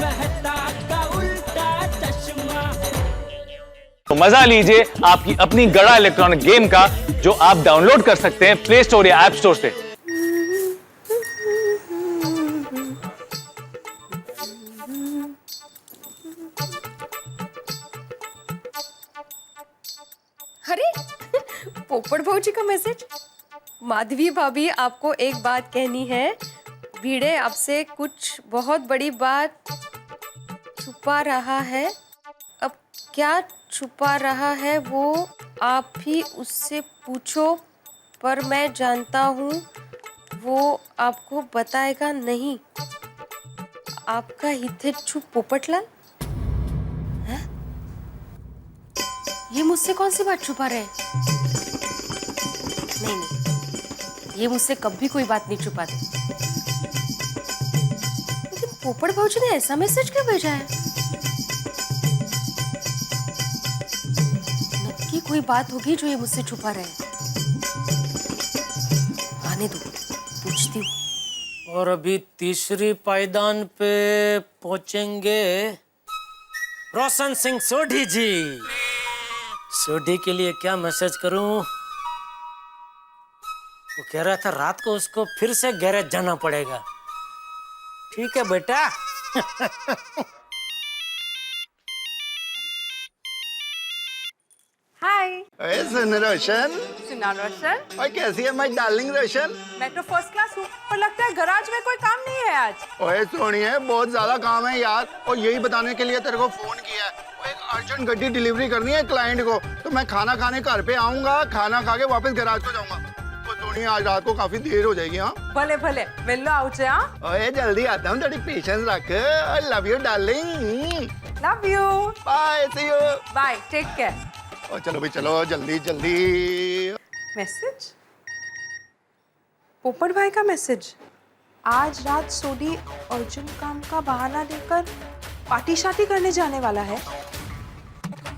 कहता का उल्टा चश्मा। तो मजा लीजिए आपकी अपनी गड़ा इलेक्ट्रॉनिक गेम का, जो आप डाउनलोड कर सकते हैं प्ले स्टोर या ऐप स्टोर से। अरे पोपट भाऊजी का मैसेज। माधवी भाभी, आपको एक बात कहनी है। भिड़े आपसे कुछ बहुत बड़ी बात छुपा रहा है। अब क्या छुपा रहा है वो आप ही उससे पूछो, पर मैं जानता हूँ वो आपको बताएगा नहीं। आपका हितेच्छु पोपटलाल। हैं? ये मुझसे कौन सी बात छुपा रहे हैं? नहीं, ये मुझसे कभी कोई बात नहीं छुपाते। लेकिन पोपट भाऊजी ने ऐसा मैसेज क्यों भेजा है? नक्की कोई बात होगी जो ये मुझसे छुपा रहे हैं। आने दो, पूछती हूँ। और अभी तीसरी पायदान पे पहुंचेंगे रोशन सिंह सोढ़ी जी। सोढ़ी के लिए क्या मैसेज करूं? वो कह रहा था रात को उसको फिर से गैरेज जाना पड़ेगा। ठीक है बेटा। हाय। अरे सुन रोशन। सुना रोशन। और कैसी है माय डार्लिंग रोशन? मैं तो फर्स्ट क्लास हूँ, पर लगता है गराज में कोई काम नहीं है आज। ओए सोनिए, बहुत ज्यादा काम है यार, और यही बताने के लिए तेरे को फोन किया है। वो एक अर्जेंट गड्डी डिलीवरी करनी है क्लाइंट को, तो मैं खाना खाने घर पे आऊंगा, खाना खा के वापस गराज को जाऊंगा। तो सोनिए आज रात को काफी देर हो जाएगी। हाँ भले भले वेल्लो आउचे। हाँ ओए जल्दी आता हूँ, थोड़ी पेशेंस रख। I love you darling. Love you. Bye, see you. Bye, take care. और चलो भाई चलो, जल्दी जल्दी। मैसेज, पोपट भाई का मैसेज। आज रात सोडी अर्जुन काम का बहाना देकर पार्टी शार्टी करने जाने वाला है।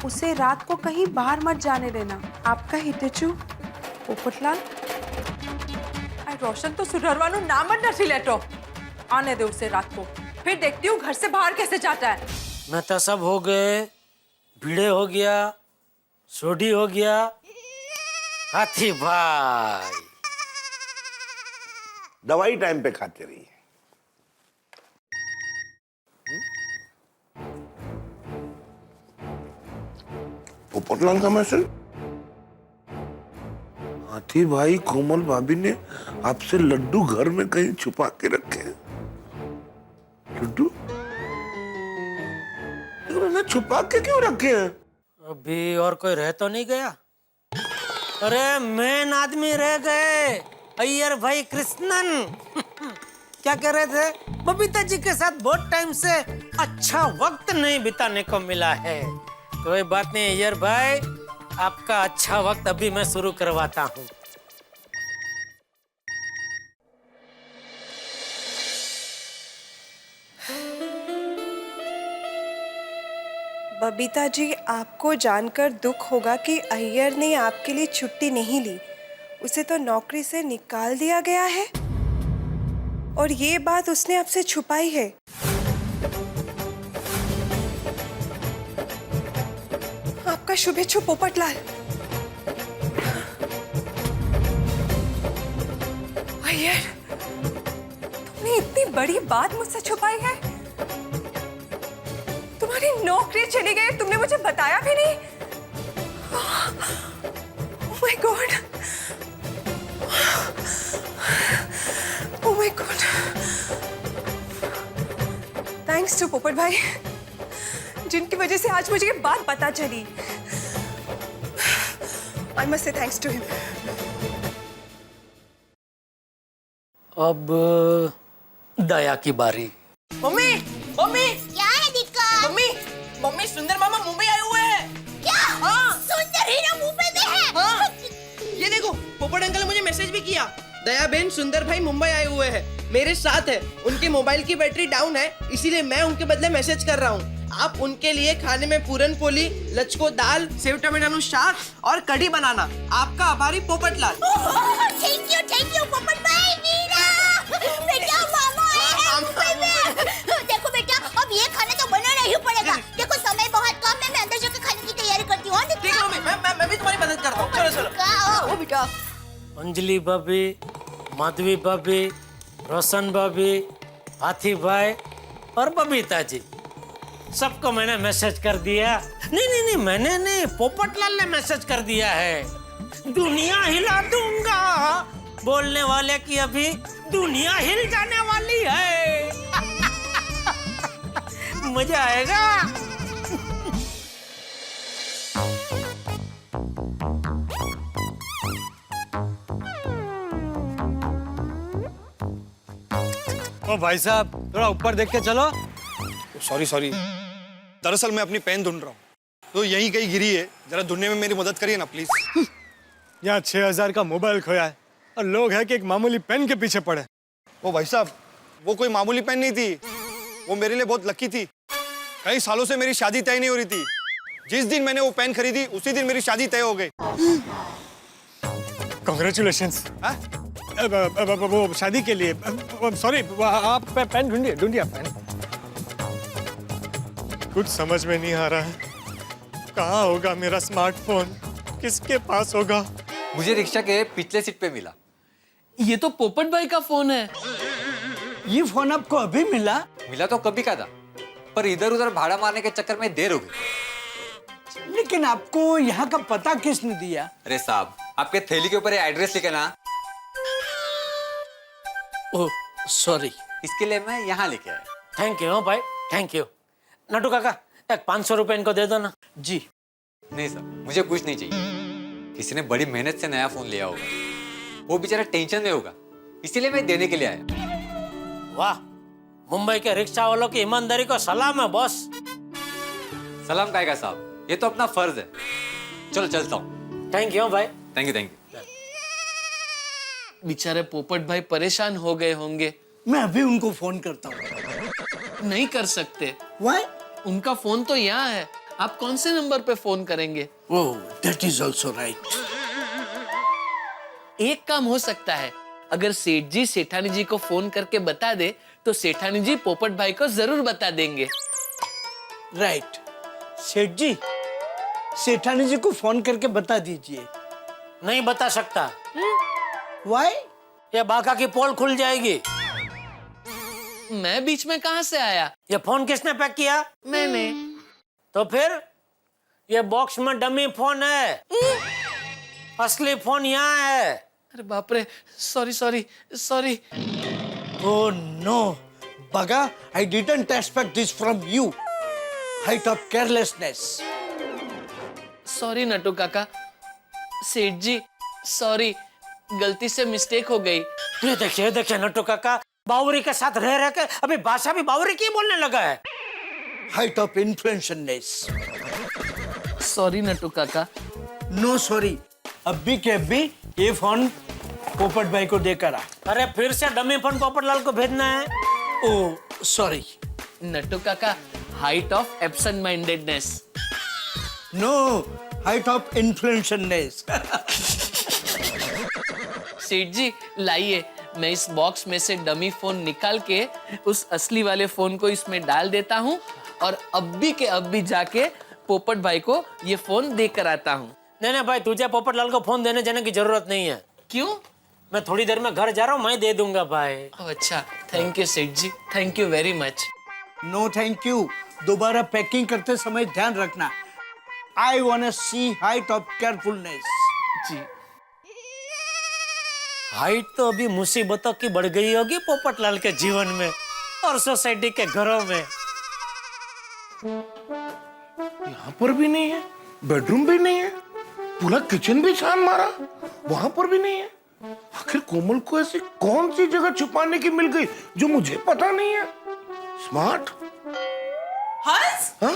उसे रात को कहीं बाहर मत जाने देना। आपका हितेचू पोपटलाल। रोशन तो सुधरवानु नाम नहीं लेटो। आने दे उसे रात को, फिर देखती हूँ घर से बाहर कैसे जाता है। मैं तो सब हो गए, भिड़े हो गया, सोढ़ी हो गया, हाथी भाई। दवाई टाइम पे खाते रहिए। पोपटलाल का मैसेज। हाथी भाई कोमल भाभी ने आपसे लड्डू घर में कहीं छुपा के रखे हैं। लड्डू उन्होंने छुपा के क्यों रखे हैं? अभी और कोई रह तो नहीं गया? अरे मेन आदमी रह गए, अय्यर भाई कृष्णन। क्या कह रहे थे? बबीता जी के साथ बहुत टाइम से अच्छा वक्त नहीं बिताने को मिला है। कोई बात नहीं अय्यर भाई, आपका अच्छा वक्त अभी मैं शुरू करवाता हूँ। बबीता जी, आपको जानकर दुख होगा कि अय्यर ने आपके लिए छुट्टी नहीं ली। उसे तो नौकरी से निकाल दिया गया है, और ये बात उसने आपसे छुपाई है। आपका शुभेच्छु पोपटलाल। अय्यर, तुमने इतनी बड़ी बात मुझसे छुपाई है। तुम्हारी नौकरी चली गई, तुमने मुझे बताया भी नहीं। Oh my God, oh my God. Thanks to Popat भाई, जिनकी वजह से आज मुझे ये बात पता चली। I must say thanks to him. अब दया की बारी। मम्मी, मम्मी, क्या है दिक्कत? मम्मी, मम्मी, सुंदर मामा मुंबई आए हुए हैं। क्या? हाँ। सुंदर हीरा मुंबई में है? हाँ। ये देखो, पोपट अंकल ने मुझे मैसेज भी किया। दया बहन, सुंदर भाई मुंबई आए हुए हैं, मेरे साथ है। उनके मोबाइल की बैटरी डाउन है, इसीलिए मैं उनके बदले मैसेज कर रहा हूँ। आप उनके लिए खाने में पूरन पोली, लचको दाल, सेव टमाटर शाक और कढ़ी बनाना। आपका आभारी पोपटलाल। थैंक यू पोपट भाई। वीरा, बेटा मामा आए हैं मुंबई में। देखो बेटा, अब ये खाना अंजलि भाभी, माधवी भाभी, रोशन भाभी, हाथी भाई और बबीता जी, सबको मैंने मैसेज कर दिया। नहीं, मैंने नहीं, पोपटलाल ने मैसेज कर दिया है। दुनिया हिला दूंगा बोलने वाले की अभी दुनिया हिल जाने वाली है। मजा आएगा। ओ भाई साहब, थोड़ा ऊपर देख के चलो। सॉरी दरअसल मैं अपनी पेन ढूंढ रहा हूँ, तो यहीं कहीं गिरी है, जरा ढूंढने में मेरी मदद करिए ना प्लीज। यहाँ 6000 का मोबाइल खोया है और लोग हैं कि एक मामूली पेन के पीछे पड़े। ओ भाई साहब, वो कोई मामूली पेन नहीं थी, वो मेरे लिए बहुत लकी थी। कई सालों से मेरी शादी तय नहीं हो रही थी। जिस दिन मैंने वो पेन खरीदी उसी दिन मेरी शादी तय हो गई। कांग्रेचुलेशंस। वो शादी के लिए। सॉरी, आप पेन ढूंढिए पेन। कुछ समझ में नहीं आ रहा है, कहाँ होगा मेरा स्मार्टफोन, किसके पास होगा? मुझे रिक्शा के पिछले सीट पे मिला। ये तो पोपट भाई का फोन है। ये फोन आपको अभी मिला? मिला तो कभी का था, पर इधर उधर भाड़ा मारने के चक्कर में देर हो गई। लेकिन आपको यहाँ का पता किसने दिया? अरे साहब, आपके थैली के ऊपर एड्रेस लिखे ना। ओह सॉरी, इसके लिए मैं यहाँ लेके आया। थैंक यू भाई, थैंक यू। नटू काका, एक 500 रुपए इनको दे दो ना। जी नहीं सर, मुझे कुछ नहीं चाहिए। किसी ने बड़ी मेहनत से नया फोन लिया होगा, वो बेचारा टेंशन में होगा, इसीलिए मैं देने के लिए आया। वाह, मुंबई के रिक्शा वालों की ईमानदारी को सलाम है बॉस। सलाम कायगा साहब, ये तो अपना फर्ज है। चलो चलता हूँ। थैंक यू भाई। Thank you. बेचारे पोपट भाई परेशान हो गए होंगे। मैं अभी उनको फोन करता हूँ। नहीं कर सकते। Why? उनका फोन तो यहाँ है, आप कौन से नंबर पे फोन करेंगे? Oh, that is also right. एक काम हो सकता है, अगर सेठ जी सेठानी जी को फोन करके बता दे तो सेठानी जी पोपट भाई को जरूर बता देंगे। Right. सेठ जी, सेठानी जी को फोन करके बता दीजिए। नहीं बता सकता। Why? ये बाका की पोल खुल जाएगी। मैं बीच में कहां से आया? ये फोन किसने पैक किया? मैंने। तो फिर ये बॉक्स में डमी फोन है, असली फोन यहाँ है। अरे बाप रे, sorry. Oh no, Baga, I didn't expect this from you. Height of carelessness. Sorry Natu काका। सेठ जी सॉरी, गलती से मिस्टेक हो गई। ये देखिए नटू काका, बावरी के साथ रह के अभी भाषा भी बावरी की बोलने लगा है। Height of influentialness. Sorry Natu काका। No sorry. अभी के अभी ये फोन पोपट भाई को देकर आ। अरे फिर से डमी फोन पोपटलाल को भेजना है। Oh, sorry. नटू काका, height of absent mindedness. No, height of influentialness. सेठ जी लाइए, मैं इस बॉक्स में से डमी फोन निकाल के उस असली वाले फोन को इसमें डाल देता हूँ और अभी के अभी जाके पोपट भाई को ये फोन देकर आता हूँ। नहीं भाई, तुझे पोपटलाल को फोन देने जाने की जरूरत नहीं है। क्यों? मैं थोड़ी देर में घर जा रहा हूँ, मैं दे दूंगा भाई। अच्छा, thank you Seth ji, thank you very much. No thank you. दोबारा पैकिंग करते समय ध्यान रखना। I wanna see height of carefulness. जी। हाइट तो अभी मुसीबतों की बढ़ गई होगी पोपटलाल के जीवन में और सोसाइटी के घरों में। यहाँ पर भी नहीं है, बेडरूम भी नहीं है, पूरा किचन भी छान मारा, वहां पर भी नहीं है। आखिर कोमल को ऐसी कौन सी जगह छुपाने की मिल गई जो मुझे पता नहीं है? स्मार्ट। हंस, हाँ?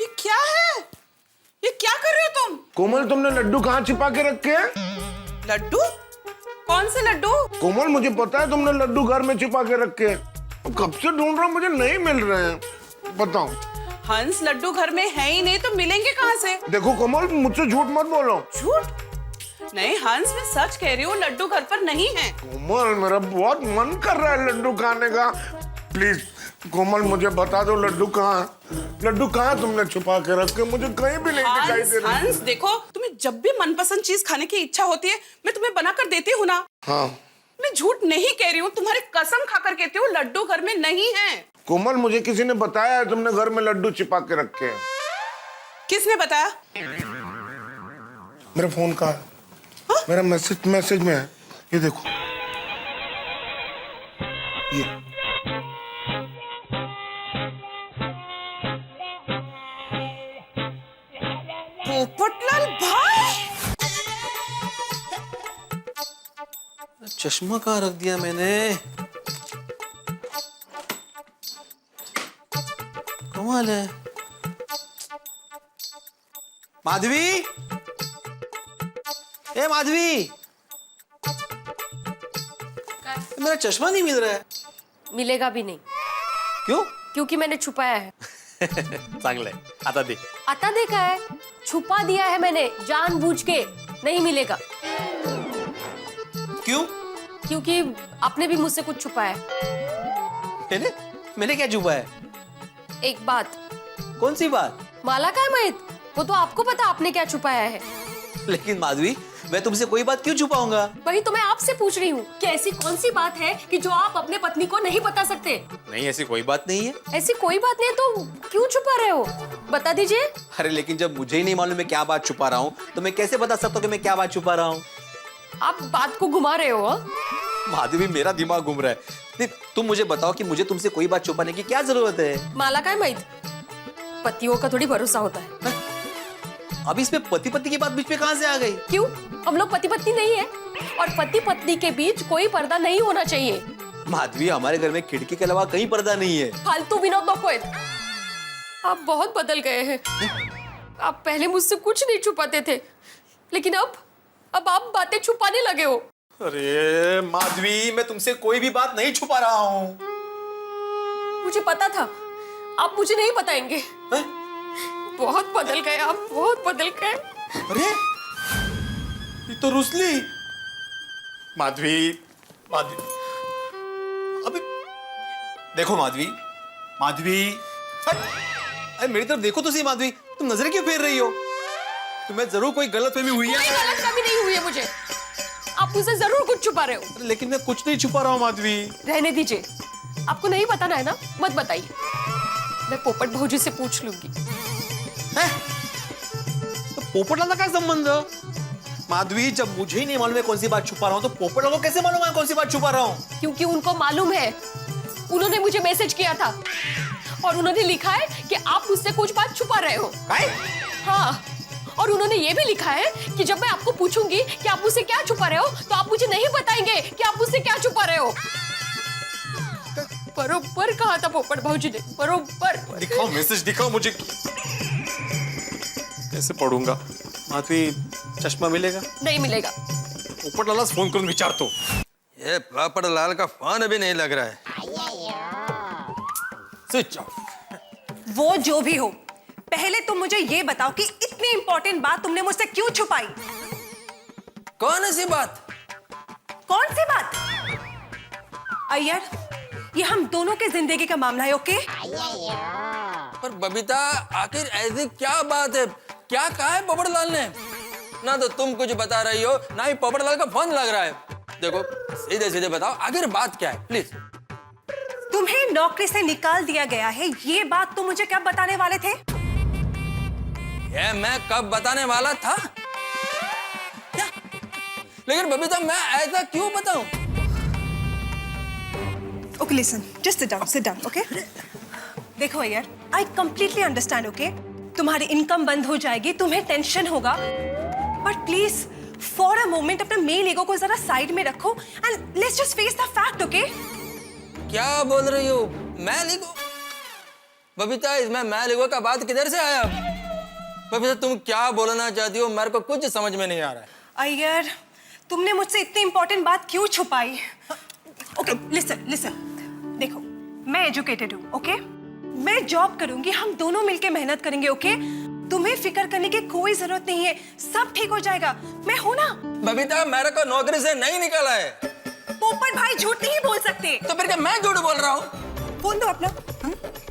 ये क्या है? ये क्या कर रहे हो तुम? कोमल, तुमने लड्डू कहाँ छिपा के रखे हैं? लड्डू? कौन से लड्डू? कोमल, मुझे पता है तुमने लड्डू घर में छिपा के रखे हैं। कब से ढूंढ रहा हूँ, मुझे नहीं मिल रहे हैं। बताओ। हंस, लड्डू घर में है ही नहीं तो मिलेंगे कहाँ से? देखो कोमल, मुझसे झूठ मत बोलो। झूठ? नहीं हंस, मैं सच कह रही हूँ, लड्डू घर पर नहीं है। कोमल, मेरा बहुत मन कर रहा है लड्डू खाने का। प्लीज कोमल मुझे बता दो लड्डू कहाँ है? लड्डू कहाँ तुमने छुपा के रखे? मुझे कहीं भी नहीं दिखाई दे रही। हंस देखो, तुम्हें जब भी मनपसंद चीज खाने की इच्छा होती है मैं तुम्हें बनाकर देती हूँ ना। हाँ मैं झूठ नहीं कह रही हूँ, तुम्हारी कसम खाकर कहती हूँ लड्डू घर में नहीं है। कोमल मुझे किसी ने बताया है तुमने घर में लड्डू छिपा के रखे हैं। किसने बताया? मेरा फोन कहाँ है? मेरा मैसेज में है, ये देखो ये। पोपटलाल भाई, चश्मा कहाँ रख दिया मैंने? कमाल है। माधवी, ए माधवी, मेरा चश्मा नहीं मिल रहा है। मिलेगा भी नहीं। क्यों? क्योंकि मैंने छुपाया है। चांगले, आता दे। आता देखा है, छुपा दिया है मैंने जानबूझ के। नहीं मिलेगा। क्यों? क्योंकि आपने भी मुझसे कुछ छुपाया है। मैंने क्या छुपाया? एक बात। कौन सी बात? माला का है महित, वो तो आपको पता आपने क्या छुपाया है। लेकिन माधवी, मैं तुमसे कोई बात क्यों छुपाऊंगा? वही तो मैं आपसे पूछ रही हूँ कि ऐसी कौन सी बात है कि जो आप अपने पत्नी को नहीं बता सकते। नहीं, ऐसी कोई बात नहीं है। ऐसी कोई बात नहीं है तो क्यों छुपा रहे हो? बता दीजिए। अरे लेकिन जब मुझे ही नहीं मालूम मैं क्या बात छुपा रहा हूँ तो मैं कैसे बता सकता हूँ कि मैं क्या बात छुपा रहा हूँ? आप बात को घुमा रहे हो। माधवी, मेरा दिमाग घूम रहा है। नहीं, तुम मुझे बताओ कि मुझे तुमसे कोई बात छुपाने की क्या जरूरत है? माला का है महित, पतियों का थोड़ी भरोसा होता है। अब इसमें पति पत्नी की बात बीच में कहाँ से आ गई? क्यों? हम लोग पति पत्नी नहीं है और पति पत्नी के बीच कोई पर्दा नहीं होना चाहिए। माधवी, हमारे घर में खिड़की के अलावा कहीं पर्दा नहीं है। फालतू विनोद नकोएत। आप बहुत बदल गए हैं। आप पहले मुझसे कुछ नहीं छुपाते थे, लेकिन अब आप बातें छुपाने लगे हो। अरे माधवी, मैं तुमसे कोई भी बात नहीं छुपा रहा हूँ। मुझे पता था आप मुझे नहीं बताएंगे। बहुत बदल गए आप, बहुत बदल गए। अरे ये तो रुसली। माधवी, अबे देखो माधवी, अरे मेरी तरफ देखो तो सही। माधवी, तुम नजरें क्यों फेर रही हो? तुम्हें जरूर कोई गलतफहमी हुई है। कोई गलतफहमी नहीं हुई है मुझे। आप मुझसे जरूर कुछ छुपा रहे हो। लेकिन मैं कुछ नहीं छुपा रहा हूँ माधवी। रहने दीजिए, आपको नहीं बताना है ना, मत बताइए। मैं पोपट भौजी से पूछ लूंगी। तो पोपटलाल का क्या संबंध? माधवी, जब मुझे ही नहीं मालूम है कौन सी बात छुपा रहा हूँ तो पोपटलाल को कैसे मालूम है कौन सी बात छुपा रहा हूँ? क्योंकि उनको मालूम है, उन्होंने मुझे मैसेज किया था और उन्होंने लिखा है कि आप मुझसे कुछ बात छुपा रहे हो। हाँ, और उन्होंने ये भी लिखा है कि जब मैं आपको पूछूंगी कि आप मुझसे क्या छुपा रहे हो तो आप मुझे नहीं बताएंगे कि आप मुझसे क्या छुपा रहे हो। बरोबर कहा था पोपट भौजी ने, बरोबर। दिखाओ मैसेज, दिखाओ मुझे। कैसे पढ़ूंगा? माधवी, चश्मा मिलेगा? नहीं मिलेगा। पोपटलाल फोन करूं विचार तो। ये पोपटलाल का फोन भी नहीं लग रहा है। Switch off. वो जो भी हो, पहले तुम मुझे ये बताओ कि इतनी इंपॉर्टेंट बात तुमने मुझसे क्यों छुपाई? कौन सी बात? कौन सी बात? अय्यर, ये हम दोनों के जिंदगी का मामला है, ओके? पर बबीता, आखिर ऐसी क्या बात है? क्या कहा है पोपटलाल ने? ना तो तुम कुछ बता रही हो, ना ही पोपटलाल का फोन लग रहा है। देखो, सीधे सीधे बताओ आखिर बात क्या है, प्लीज। तुम्हें नौकरी से निकाल दिया गया है, ये बात तुम मुझे कब बताने वाले थे? ये मैं कब बताने वाला था? क्या? लेकिन बबीता, मैं ऐसा क्यों बताऊं? Okay, listen. Just sit down, okay? देखो यार, I completely understand, okay? तुम्हारी इनकम बंद हो जाएगी, तुम्हें टेंशन होगा, but please, for a moment अपना मेल ईगो को जरा साइड में रखो and let's just face the fact, okay? क्या बोल रही हो? मैं लिखो? बबीता, इसमें मैं लिखो का बात किधर से आया? बबीता, तुम क्या बोलना चाहती हो? मेरे को कुछ समझ में नहीं आ रहा है। अय्यर, तुमने मुझसे इतनी इंपॉर्टेंट बात क्यों छुपाई? Okay, listen. देखो, मैं एजुकेटेड हूँ, ओके? मैं जॉब करूंगी, हम दोनों मिलके मेहनत करेंगे, ओके? तुम्हें फिक्र करने की कोई जरूरत नहीं है, सब ठीक हो जाएगा। मैं हूं ना? बबीता, मेरे को नौकरी से नहीं निकाला है। पोपट भाई झूठ नहीं बोल सकते। तो फिर क्या मैं झूठ बोल रहा हूँ? फोन दो अपना।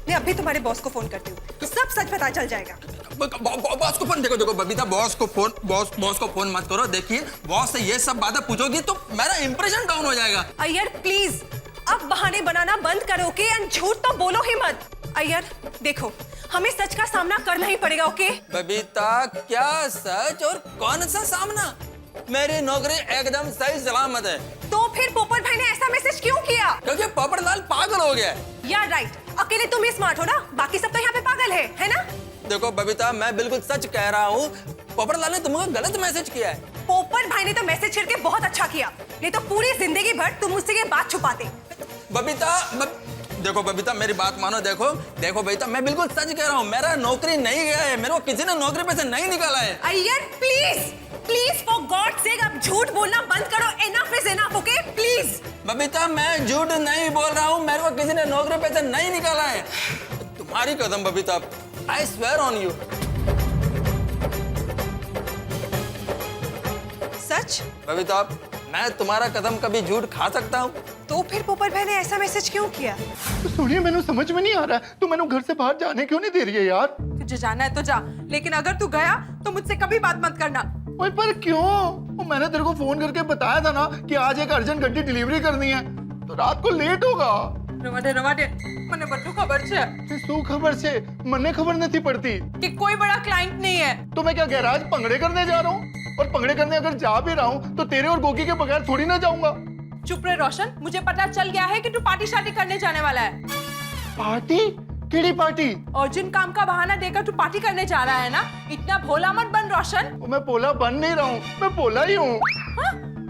मैं अभी तुम्हारे बॉस को फोन करती हूँ, सब सच पता चल जाएगा। बॉस को फोन, देखो बबीता, बॉस को फोन मत करो। देखिए, बॉस से ये सब बातें पूछोगी तो मेरा इंप्रेशन डाउन हो जाएगा। अय्यर प्लीज, अब बहाने बनाना बंद करो, ओके? एंड झूठ तो बोलो ही मत। अय्यर देखो, हमें सच का सामना करना ही पड़ेगा, ओके? बबीता, क्या सच और कौन सा सामना? मेरी नौकरी एकदम सही सलामत है। तो फिर पोपट भाई ने ऐसा मैसेज क्यों किया? क्योंकि पोपटलाल पागल हो गया है। यार राइट, अकेले तुम ही स्मार्ट हो ना, बाकी सब तो यहाँ पे पागल है ना? देखो बबीता, मैं बिल्कुल सच कह रहा हूँ, पोपटलाल ने तुमको गलत मैसेज किया है। पोपट भाई ने तो मैसेज करके बहुत अच्छा किया, नहीं तो पूरी जिंदगी भर तुम मुझसे ये बात छुपाते। देखो बबीता, मेरी बात मानो। देखो बबीता, मैं बिल्कुल सच कह रहा हूँ, मेरा नौकरी नहीं गया है, मेरे को किसी ने नौकरी पे से नहीं निकाला है। Iyer please for God sake अब झूठ बोलना बंद करो। Enough is enough, okay? Please. Babita, मैं झूठ नहीं बोल रहा हूँ, मेरे को किसी ने नौकरी पे से नहीं निकाला है। तुम्हारी कसम Babita, I swear on you. सच? बबीता, मैं तुम्हारा कदम कभी झूठ खा सकता हूँ? तो फिर पोपट भाई ने ऐसा मैसेज क्यों किया? सुनिए, मैंने समझ में नहीं आ रहा है, तू मैंने घर से बाहर जाने क्यों नहीं दे रही है यार? तुझे जाना है तो जा, लेकिन अगर तू गया तो मुझसे कभी बात मत करना। ओए पर क्यों? वो मैंने तेरे को फोन करके बताया था ना कि आज एक अर्जेंट गड्डी डिलीवरी करनी है, तो रात को लेट होगा। रवाडे મને બધું ખબર છે શું ખબર છે? મને ખબર નથી પડતી कि कोई बड़ा क्लाइंट नहीं है। तो मैं क्या गैराज पंगड़े करने जा रहा हूँ? और पंगड़े करने अगर जा भी रहा हूँ तो तेरे और गोगी के बगैर थोड़ी ना जाऊंगा। चुप रहे रोशन, मुझे पता चल गया है कि तू पार्टी शादी करने जाने वाला है। पार्टी? केड़ी पार्टी? अर्जुन काम का बहाना देकर तू पार्टी करने जा रहा है ना? इतना भोला मत बन रोशन। मैं भोला बन नहीं रहा हूँ, मैं भोला ही हूँ।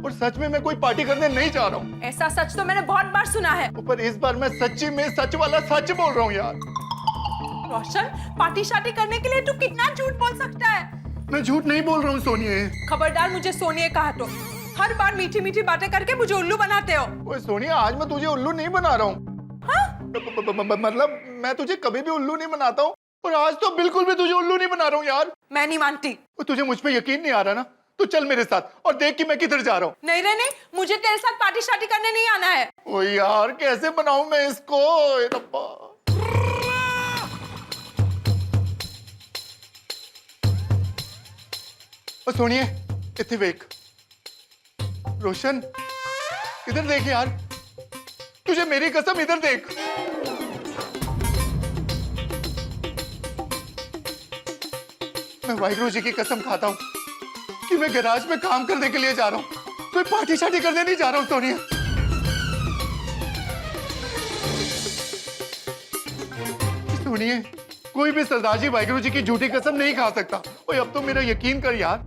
और सच में मैं कोई पार्टी करने नहीं जा रहा हूँ। ऐसा सच तो मैंने बहुत बार सुना है। पर इस बार मैं सच्ची में सच वाला सच बोल रहा हूँ यार। रोशन, पार्टी शादी करने के लिए तू कितना झूठ बोल सकता है? मैं झूठ नहीं बोल रहा हूँ सोनिए। खबरदार मुझे सोनिए कहा तो। हर बार मीठी मीठी बातें करके मुझे उल्लू बनाते हो। ओए सोनिया, आज मैं तुझे उल्लू नहीं बना रहा हूँ। मतलब मैं तुझे कभी भी उल्लू नहीं बनाता हूँ, और आज तो बिल्कुल भी तुझे उल्लू नहीं बना रहा हूँ यार। मैं नहीं मानती। तुझे मुझ पे यकीन नहीं आ रहा ना? तो चल मेरे साथ और देख कि मैं किधर जा रहा हूँ। नहीं, मुझे तेरे साथ पार्टी शादी करने नहीं आना है। ओ यार, कैसे बनाऊं मैं इसको? सुनिए, इतने वेक रोशन, इधर देख यार, तुझे मेरी कसम इधर देख। मैं वाहिगुरु जी की कसम खाता हूं कि मैं गैराज में काम करने के लिए जा रहा हूं, कोई पार्टी शादी करने नहीं जा रहा हूं सोनिया। सुनिए, कोई भी सरदार जी वाहिगुरु जी की झूठी कसम नहीं खा सकता। ओए अब तो मेरा यकीन कर यार।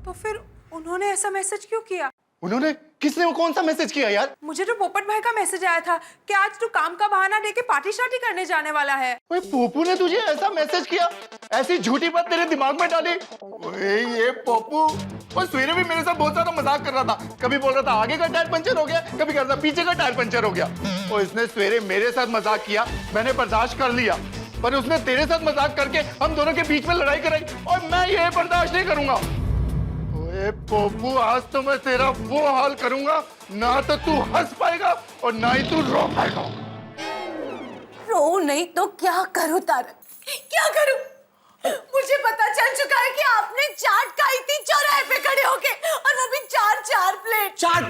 तो फिर उन्होंने ऐसा मैसेज क्यों किया? उन्होंने? किसने? वो कौन सा मैसेज किया यार? मुझे तो पोपट भाई का मैसेज आया था कि आज तू काम का बहाना देके पार्टी शादी करने जाने वाला है। ओए पोपू ने तुझे ऐसा मैसेज किया? ऐसी झूठी बात तेरे दिमाग में डाली? ओए ये पोपू, और सवेरे भी मेरे साथ बहुत सारा मजाक कर रहा था। कभी बोल रहा था आगे का टायर पंचर हो गया, कभी कर रहा था पीछे का टायर पंचर हो गया। और इसने सवेरे मेरे साथ मजाक किया, मैंने बर्दाश्त कर लिया, पर उसने तेरे साथ मजाक करके हम दोनों के बीच में लड़ाई कराई, और मैं ये बर्दाश्त नहीं करूंगा। ओए पोपू, आज तो मैं तेरा वो हाल करूंगा, ना तो तू हंस पाएगा और ना ही तू रो पाएगा। रो नहीं तो क्या करूं तारक? क्या करूं? मुझे पता चल चुका है कि आपने चाट खाई थी चौराहे पे खड़े होके, और वो भी चार प्लेट। चाट?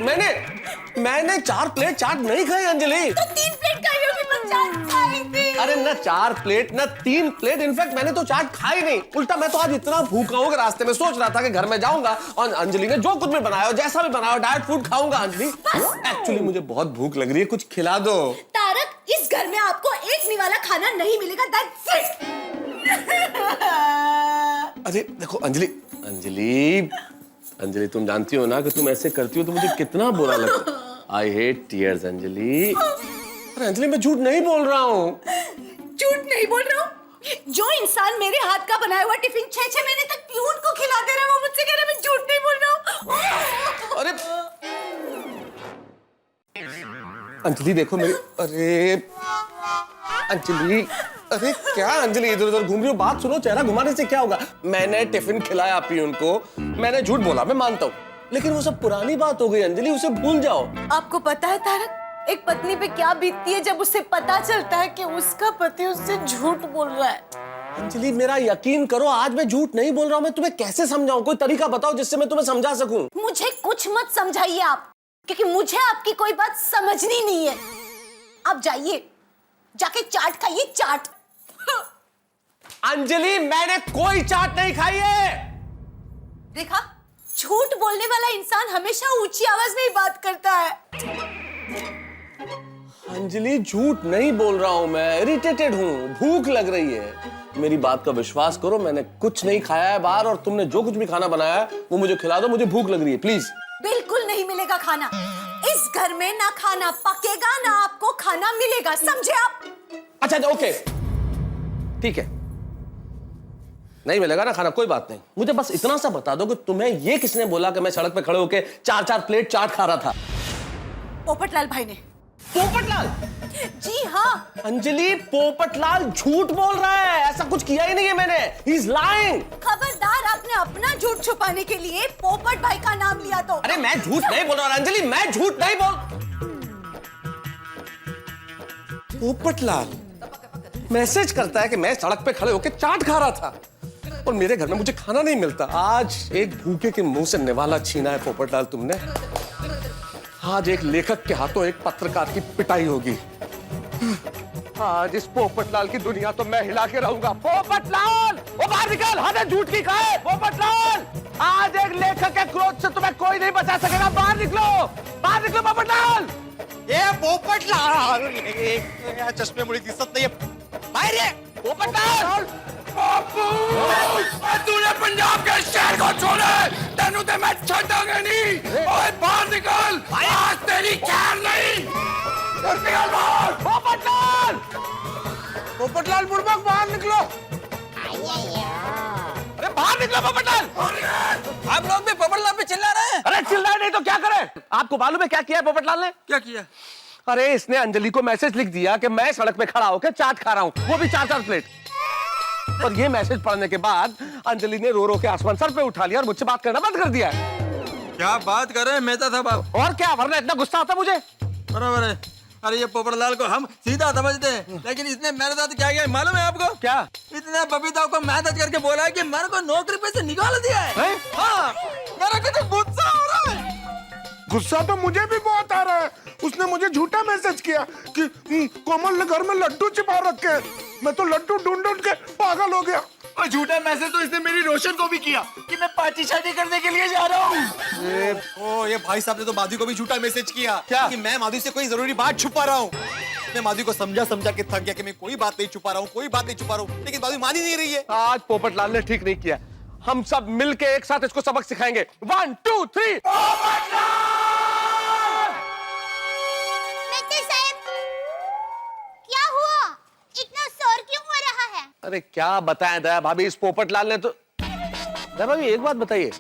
मैंने 4 प्लेट चाट नहीं खाई अंजलि। तो 3 प्लेट खाई होगी, पर चाट खाई थी। अरे ना 4 प्लेट ना 3 प्लेट, इनफैक्ट मैंने तो चाट खाई नहीं। उल्टा मैं तो आज इतना भूखा हूँ कि रास्ते में सोच रहा था कि घर में जाऊंगा और अंजलि ने जो कुछ भी बनाया, जैसा भी बनाया, डाइट फूड खाऊंगा। अंजलि, एक्चुअली मुझे बहुत भूख लग रही है, कुछ खिला दो। तारक, इस घर में आपको एक निवाला खाना नहीं मिलेगा, दैट्स इट। अरे देखो अंजलि, तुम जानती हो ना कि तुम ऐसे करती हो तो मुझे कितना बुरा लगता है। I hate tears Anjali. अरे अंजलि, मैं झूठ नहीं बोल रहा हूँ। झूठ नहीं बोल रहा हूँ? जो इंसान मेरे हाथ का बनाया हुआ टिफिन 6 महीने तक प्यून को खिला दे रहा है, वो मुझसे कह रहा है मैं झूठ नहीं बोल रहा हूँ। अरे अंजलि देखो मेरी, अरे अंजलि, अरे क्या अंजलि इधर उधर घूम रही हो? बात सुनो, चेहरा घुमाने से क्या होगा? मैंने टिफिन खिलाया पियून को, मैंने झूठ बोला, मैं मानता हूँ, लेकिन वो सब पुरानी बात हो गई अंजलि, उसे भूल जाओ। आपको पता है तारक, एक पत्नी पे क्या बीतती है जब उसे पता चलता है कि उसका पति उससे झूठ बोल रहा है। अंजलि मेरा यकीन करो, आज मैं झूठ नहीं बोल रहा हूं। मैं तुम्हें कैसे समझाऊं? कोई तरीका बताओ जिससे मैं तुम्हें समझा सकूं। मुझे कुछ मत समझाइए आप, क्योंकि मुझे आपकी कोई बात समझनी नहीं है। आप जाइए, जाके चाट खाइए, चाट। अंजलि मैंने कोई चाट नहीं खाई है। देखा, झूठ बोलने वाला इंसान हमेशा ऊंची आवाज में ही बात करता है। अंजलि झूठ नहीं बोल रहा हूं मैं, इरिटेटेड हूं, भूख लग रही है। मेरी बात का विश्वास करो, मैंने कुछ नहीं खाया है बाहर, और तुमने जो कुछ भी खाना बनाया है वो मुझे खिला दो, मुझे भूख लग रही है प्लीज। बिल्कुल नहीं मिलेगा खाना इस घर में, ना खाना पकेगा ना आपको खाना मिलेगा, समझे आप? अच्छा ओके ठीक है, नहीं मिलेगा ना खाना, कोई बात नहीं। मुझे बस इतना सा बता दो कि तुम्हें ये किसने बोला कि मैं सड़क पे खड़े होके 4-4 प्लेट चाट खा रहा था? पोपटलाल भाई ने। पोपटलाल? जी हाँ। अंजलि पोपटलाल झूठ बोल रहा है, ऐसा कुछ किया ही नहीं है मैंने। He is lying। खबरदार, आपने अपना झूठ छुपाने के लिए पोपट भाई का नाम लिया तो। अरे मैं झूठ नहीं बोल रहा अंजलि, मैं झूठ नहीं बोल। पोपटलाल मैसेज करता है कि मैं सड़क पे खड़े होकर चाट खा रहा था और मेरे घर में मुझे खाना नहीं मिलता। आज एक भूखे के मुंह से निवाला छीना है पोपटलाल तुमने। आज एक लेखक के हाथों एक पत्रकार की पिटाई होगी। आज इस पोपटलाल की दुनिया तो मैं हिला के रहूंगा। पोपटलाल, वो बाहर निकल, हमें झूठ की खाए। पोपटलाल, आज एक लेखक के क्रोध से तुम्हें कोई नहीं बचा सकेगा। बाहर निकलो, बाहर निकलो पोपटलाल। ये पोपटलाल, चश्मे मुड़ी दिसत नहीं है। बाहर ये पोपटलाल। तूने पंजाब के शहर को छोड़े, तेनू ते मैं छड़ांगा नहीं। ओए बाहर निकल, आज तेरी खैर नहीं। निकल बाहर। पोपटलाल, पोपटलाल बुर्बक बाहर निकलो। अरे बाहर निकलो पोपटलाल। आप लोग भी पोपटलाल पे चिल्ला रहे हैं। अरे चिल्लाए नहीं तो क्या करें? आपको मालूम है क्या किया है पोपटलाल ने? क्या किया? अरे इसने अंजलि को मैसेज लिख दिया कि मैं सड़क पे खड़ा होकर चाट खा रहा हूं, वो भी 4-4 प्लेट। और ये मैसेज पढ़ने के बाद अंजलि ने रो रो के आसमान सर पे उठा लिया और मुझसे बात करना बंद कर दिया। क्या बात कर रहे हैं मेहता साहब आप? और क्या, वरना इतना गुस्सा आता मुझे। बराबर है। अरे ये पोपटलाल को हम सीधा समझते हैं, लेकिन इसने मेरे साथ क्या किया मालूम है आपको? क्या? इसने बबीता को मैसेज करके बोला है कि मेरे को नौकरी पे से निकाल दिया है। हाँ, मेरा कितना गुस्सा हो रहा है। गुस्सा तो मुझे भी बहुत आ रहा है। उसने मुझे झूठा मैसेज किया कि कोमल ने घर में लड्डू छिपा रखे हैं। मैं तो लड्डू ढूंढ ढूंढ के पागल हो गया। और झूठा मैसेज तो इसने मेरी रोशन को भी किया कि मैं पार्टी शादी करने के लिए जा रहा हूँ। ये भाई साहब ने तो माधवी को भी झूठा मैसेज किया क्या? कि मैं माधवी से कोई जरूरी बात छुपा रहा हूँ। मैं माधवी को समझा समझा के थक गया कि मैं कोई बात नहीं छुपा रहा हूँ, कोई बात नहीं छुपा रहा हूँ, लेकिन माधवी मान ही नहीं रही है। आज पोपटलाल ने ठीक नहीं किया। हम सब मिलके एक साथ इसको सबक सिखाएंगे। 1 2 3। क्या हुआ? इतना शोर क्यों हो रहा है? अरे क्या बताएं दया भाभी, इस पोपटलाल ने तो। दया भाभी एक बात बताइए,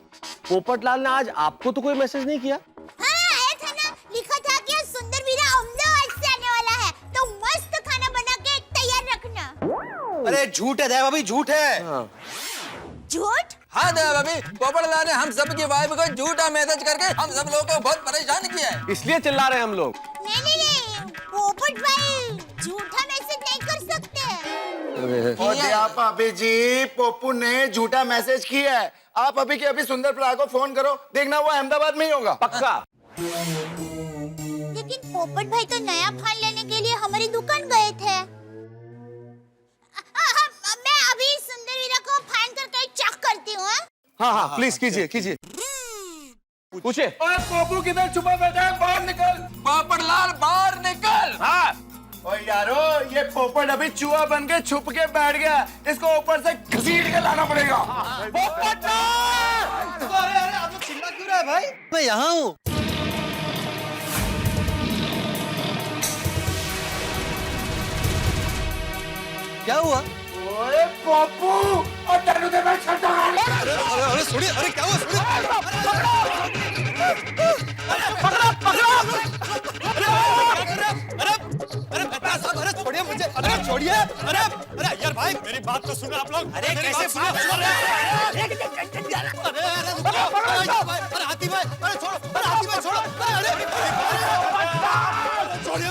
पोपटलाल ने आज आपको तो कोई मैसेज नहीं किया? हाँ, आया था ना, लिखा था कि सुंदर वीरा अहमदाबाद से आने वाला है, तो मस्त खाना बना के तैयार रखना। अरे झूठ है दया भाभी, झूठ है। झूठ? हाँ दया भाभी, पोपटलाल ने हम सब की वाइफ को झूठा मैसेज करके हम सब लोगों को बहुत परेशान किया है। इसलिए चिल्ला रहे हैं हम लोग। नहीं, पोपट भाई झूठा मैसेज नहीं कर सकते। और दया भाभी जी, पोपू ने झूठा मैसेज किया है। आप अभी के अभी सुंदर प्रा को फोन करो, देखना वो अहमदाबाद में ही होगा। पक्का। लेकिन पोपट भाई तो नया फोन लेने के लिए हमारी दुकान गए थे। मैं अभी सुंदर वीरा को फोन करके चेक करती हूँ। हाँ हाँ प्लीज कीजिए कीजिए, पूछे। पोपू किधर छुपा बैठा है? बाहर निकल। पोपटलाल बाहर निकल। हाँ ओए यारो, ये पोपट अभी चूहा बन के छुप के बैठ गया, इसको ऊपर से घसीट के लाना पड़ेगा। अरे आप लोग चिल्ला क्यों रहे हैं भाई? मैं यहाँ हूँ। क्या हुआ? ओए पोपू, और तेनू ते मैं छड़ांगा। अरे सुनिए, अरे क्या हुआ? अरे छोड़िए मुझे, अरे छोड़िए, अरे यार भाई मेरी बात तो सुनो आप लोग। अरे कैसे बात सुन रहे हैं? अरे हाथी भाई, अरे छोड़ो, अरे हाथी भाई छोड़ो, अरे छोड़िए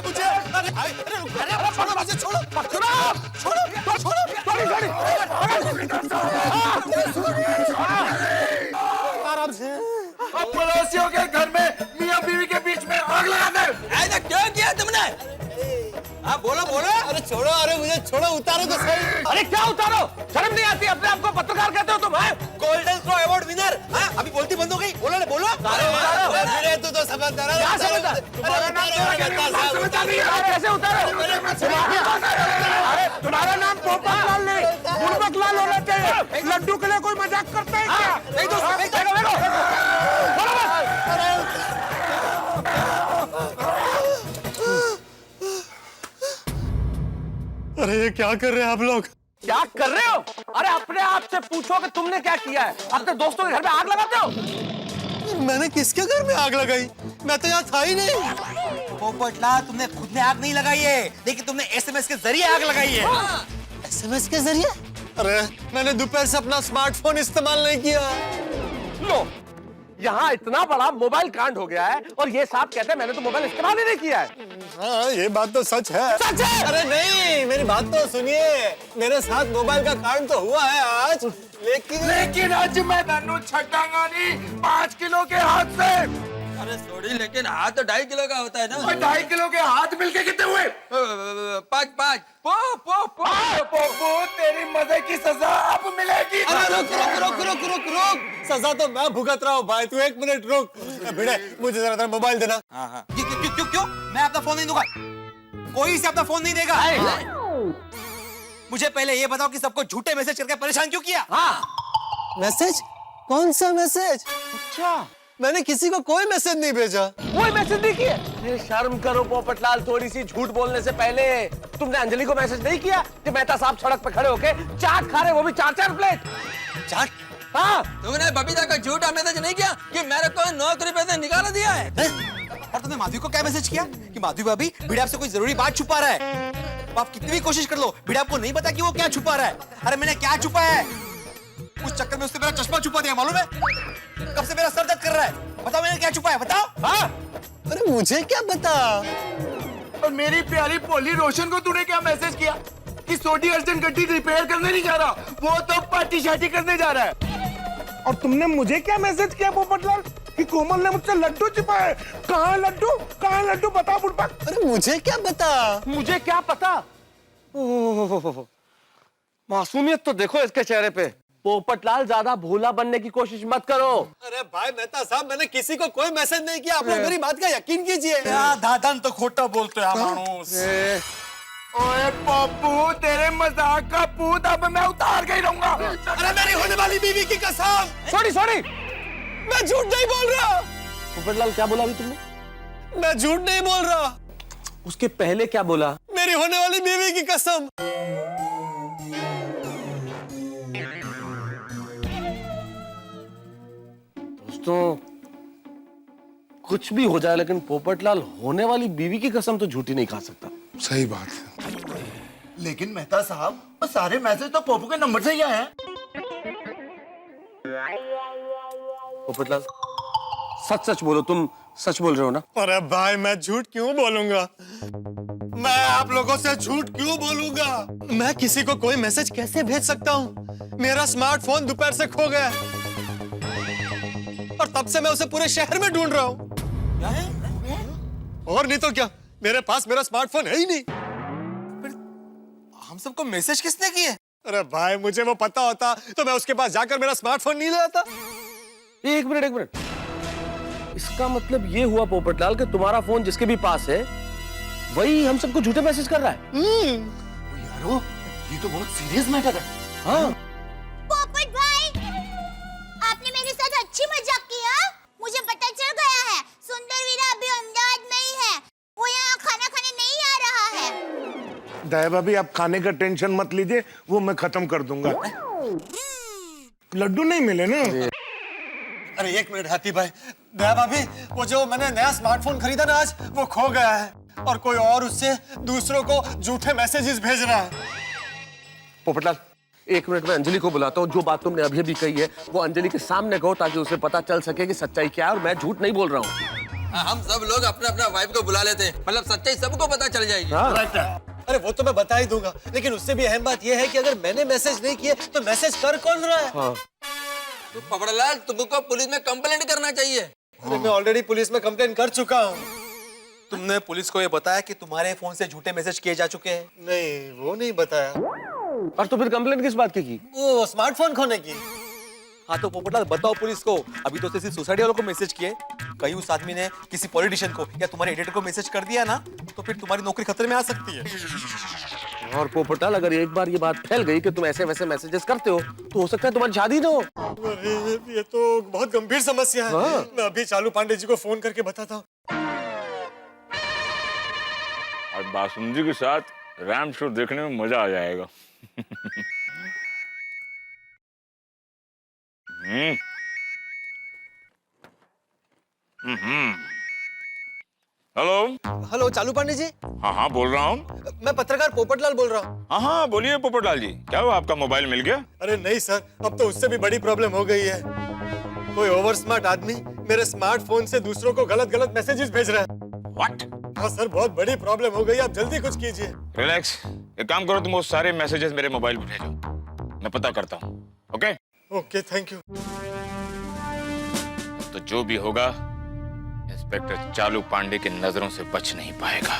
छोड़ो, अरे मुझे छोड़ो, उतारो तो सही। अरे क्या उतारो? शर्म नहीं आती? अपने आप को पत्रकार कहते हो तुम? Golden crow award winner. अभी बोलती बंद हो गई, बोलो ना, बोलो। अरे तू तो समझदार है। क्या समझदार? तुम्हारा नाम कैसे उतारो? अरे तुम्हारा नाम पोपट लाल नहीं, बुड़बक लाल होना चाहिए। लड्डू के लिए कोई मजाक करता है क्या? नहीं तो अरे ये क्या कर रहे हैं आप लोग? क्या कर रहे हो? अरे अपने आप से पूछो कि तुमने क्या किया है। अपने दोस्तों के घर में आग लगाते हो? मैंने किसके घर में आग लगाई? मैं तो यहाँ था ही नहीं। पोपटलाल, तुमने खुद ने आग नहीं लगाई है, लेकिन तुमने एसएमएस के जरिए आग लगाई है। एसएमएस के जरिए? अरे मैंने दोपहर से अपना स्मार्टफोन इस्तेमाल नहीं किया। लो, यहाँ इतना बड़ा मोबाइल कांड हो गया है और ये साहब कहते हैं मैंने तो मोबाइल इस्तेमाल ही नहीं किया है। हाँ, ये बात तो सच है। सच है? अरे नहीं, मेरी बात तो सुनिए। मेरे साथ मोबाइल का कांड तो हुआ है आज, लेकिन आज मैं धनु छटांगा नहीं 5 किलो के हाथ से। अरे सॉरी, लेकिन हाथ तो 2.5 किलो का होता है ना। 2.5 किलो के हाथ मिलके कितने हुए? 5 पोपो, तेरी मजे की सजा अब मिलेगी। अरे रुक। सजा तो मैं भुगत रहा हूँ भाई, तू 1 मिनट रुक। भिड़े, मुझे जरा तेरा मोबाइल देना। क्यों? मैं अपना फोन नहीं दूंगा, कोई इसे अपना फोन नहीं देगा। मुझे पहले ये बताओ कि सबको झूठे मैसेज करके परेशान क्यों किया? मैसेज? कौन सा मैसेज? अच्छा, मैंने किसी को कोई मैसेज नहीं भेजा। कोई मैसेज नहीं किया? ये शर्म करो पोपटलाल, थोड़ी सी झूठ बोलने से पहले तुमने अंजलि को मैसेज नहीं किया कि मेहता साहब सड़क पे खड़े होके चाट खा रहे, वो भी 4-4 प्लेट चाट? हाँ। तुमने बबीता का झूठा मैसेज नहीं किया कि मेरे को नौकरी पे से निकाल दिया है? और तुमने माधवी को क्या मैसेज किया कि माधवी भाभी भिड़े आपसे कोई जरूरी बात छुपा रहा है? तो आप कितनी भी कोशिश कर लो, भिड़े आपको नहीं पता कि वो क्या छुपा रहा है। अरे मैंने क्या छुपाया है? उस चक्कर में उसने मेरा चश्मा छुपा दिया, मालूम है? कब से मेरा सर दर्द कर रहा है, बताओ मैंने क्या छुपाया, बताओ। हाँ? अरे मुझे क्या पता? और मेरी प्यारी पोली रोशन को तूने क्या मैसेज किया कि सोडी अर्जन गड्डी रिपेयर करने नहीं जा रहा, वो तो पार्टी शार्टी करने जा रहा है। और तुमने मुझे क्या मैसेज किया पोपटलाल कि कोमल ने मुझसे लड्डू छिपाए? कहाँ लड्डू बता बुड़बक। अरे मुझे क्या पता? मुझे क्या पता? मासूमियत तो देखो इसके चेहरे पे। पोपटलाल, ज्यादा भोला बनने की कोशिश मत करो। अरे भाई मेहता साहब, मैंने किसी को कोई मैसेज नहीं किया। आप लोग मेरी बात का यकीन कीजिए। दादन तो खोटा बोलते हैं मानुस। ओए पप्पू, तेरे मजाक का पूत अब मैं उतार के ही रहूंगा। अरे मेरी होने वाली बीवी की कसम। सॉरी, मैं झूठ नहीं बोल रहा। पोपटलाल क्या बोला अभी तुमने? मैं झूठ नहीं बोल रहा। उसके पहले क्या बोला? मेरी होने वाली बीवी की कसम। दोस्तों, कुछ भी हो जाए लेकिन पोपटलाल होने वाली बीवी की कसम तो झूठी नहीं खा सकता। सही बात है। लेकिन मेहता साहब, वो सारे मैसेज तो पोपू के नंबर से ही आए हैं। पोपटलाल, सच बोलो, तुम सच बोल रहे हो ना? अरे भाई, मैं झूठ क्यों बोलूंगा? मैं आप लोगों से झूठ क्यों बोलूंगा? मैं किसी को कोई मैसेज कैसे भेज सकता हूँ? मेरा स्मार्टफोन दोपहर से खो गया और तब से मैं उसे पूरे शहर में ढूंढ रहा हूँ। और नहीं तो क्या, मेरे पास मेरा स्मार्टफोन है ही नहीं। हम सबको मैसेज किसने किए? अरे भाई, मुझे वो पता होता तो मैं उसके पास जाकर मेरा स्मार्टफोन नहीं ले आता। एक मिनट, इसका मतलब ये हुआ पोपटलाल कि तुम्हारा फोन जिसके भी पास है वही हम सबको झूठे मैसेज कर रहा है। यारो, ये तो बहुत सीरियस मैटर है। हाँ। पोपट भाई, आपने मेरे साथ अच्छी मजाक किया। मुझे पता चल गया है सुंदर वीरा अभी अहमदाबाद में ही है, वो यहाँ खाना खाने नहीं आ रहा है। दया भाभी, आप खाने का टेंशन मत लीजिए, वो मैं खत्म कर दूंगा। लड्डू नहीं मिले ना? अरे एक मिनट हैप्पी भाई। दया भाभी, वो जो मैंने नया स्मार्टफोन खरीदा ना आज, वो खो गया है और कोई और उससे दूसरों को झूठे मैसेजेस भेज रहा है। पोपटलाल, 1 मिनट में अंजलि को बुलाता हूँ। जो बात तुमने अभी अभी कही है वो अंजलि के सामने कहो ताकि उसे पता चल सके कि सच्चाई क्या है और मैं झूठ नहीं बोल रहा हूँ। हम सब लोग अपना अपना वाइफ को बुला लेते हैं, मतलब सच्चाई सबको पता चल जाएगी। अरे वो तो मैं बता ही दूंगा, लेकिन उससे भी अहम बात यह है कि अगर मैंने मैसेज नहीं किए तो मैसेज कर कौन रहा है? तो पोपटलाल, तुमको पुलिस में कंप्लेंट करना चाहिए। अरे मैं ऑलरेडी पुलिस में कंप्लेंट कर चुका हूँ। तुमने पुलिस को ये बताया कि तुम्हारे फोन से झूठे मैसेज किए जा चुके हैं? नहीं, वो नहीं बताया। और तो फिर कंप्लेंट किस बात की? वो स्मार्टफोन खोने की। हाँ तो पोपटलाल बताओ पुलिस को, अभी तो सिर्फ सोसाइटी वालों को मैसेज किए, कहीं उस आदमी ने किसी पॉलिटिशियन को या तुम्हारे एडिटर को मैसेज कर दिया ना तो फिर तुम्हारी नौकरी खतरे में आ सकती है। और पोपटलाल अगर एक बार ये बात फैल गई कि तुम ऐसे वैसे मैसेजेस करते हो तो हो सकता है तुम्हारी शादी ना हो। अरे ये तो बहुत गंभीर समस्या है। हाँ। मैं अभी चालू पांडे जी को फोन करके बताता हूँ। और बासुंदी के साथ रैम शो देखने में मजा आ जाएगा। हेलो हेलो चालू पांडे जी। हाँ हाँ बोल रहा हूँ। मैं पत्रकार पोपटलाल बोल रहा हूँ। हाँ हाँ बोलिए पोपटलाल जी, क्या हुआ, आपका मोबाइल मिल गया? अरे नहीं सर, अब तो उससे भी बड़ी प्रॉब्लम हो गई है। कोई ओवर स्मार्ट आदमी मेरे स्मार्टफोन से दूसरों को गलत गलत मैसेजेस भेज रहा है। व्हाट? हाँ सर, बहुत बड़ी प्रॉब्लम हो गई, आप जल्दी कुछ कीजिए। रिलैक्स, एक काम करो, तुम वो सारे मैसेजेस मेरे मोबाइल पे भेजो, मैं पता करता हूँ। Okay okay, thank you. तो जो भी होगा इंस्पेक्टर चालू पांडे की नजरों से बच नहीं पाएगा।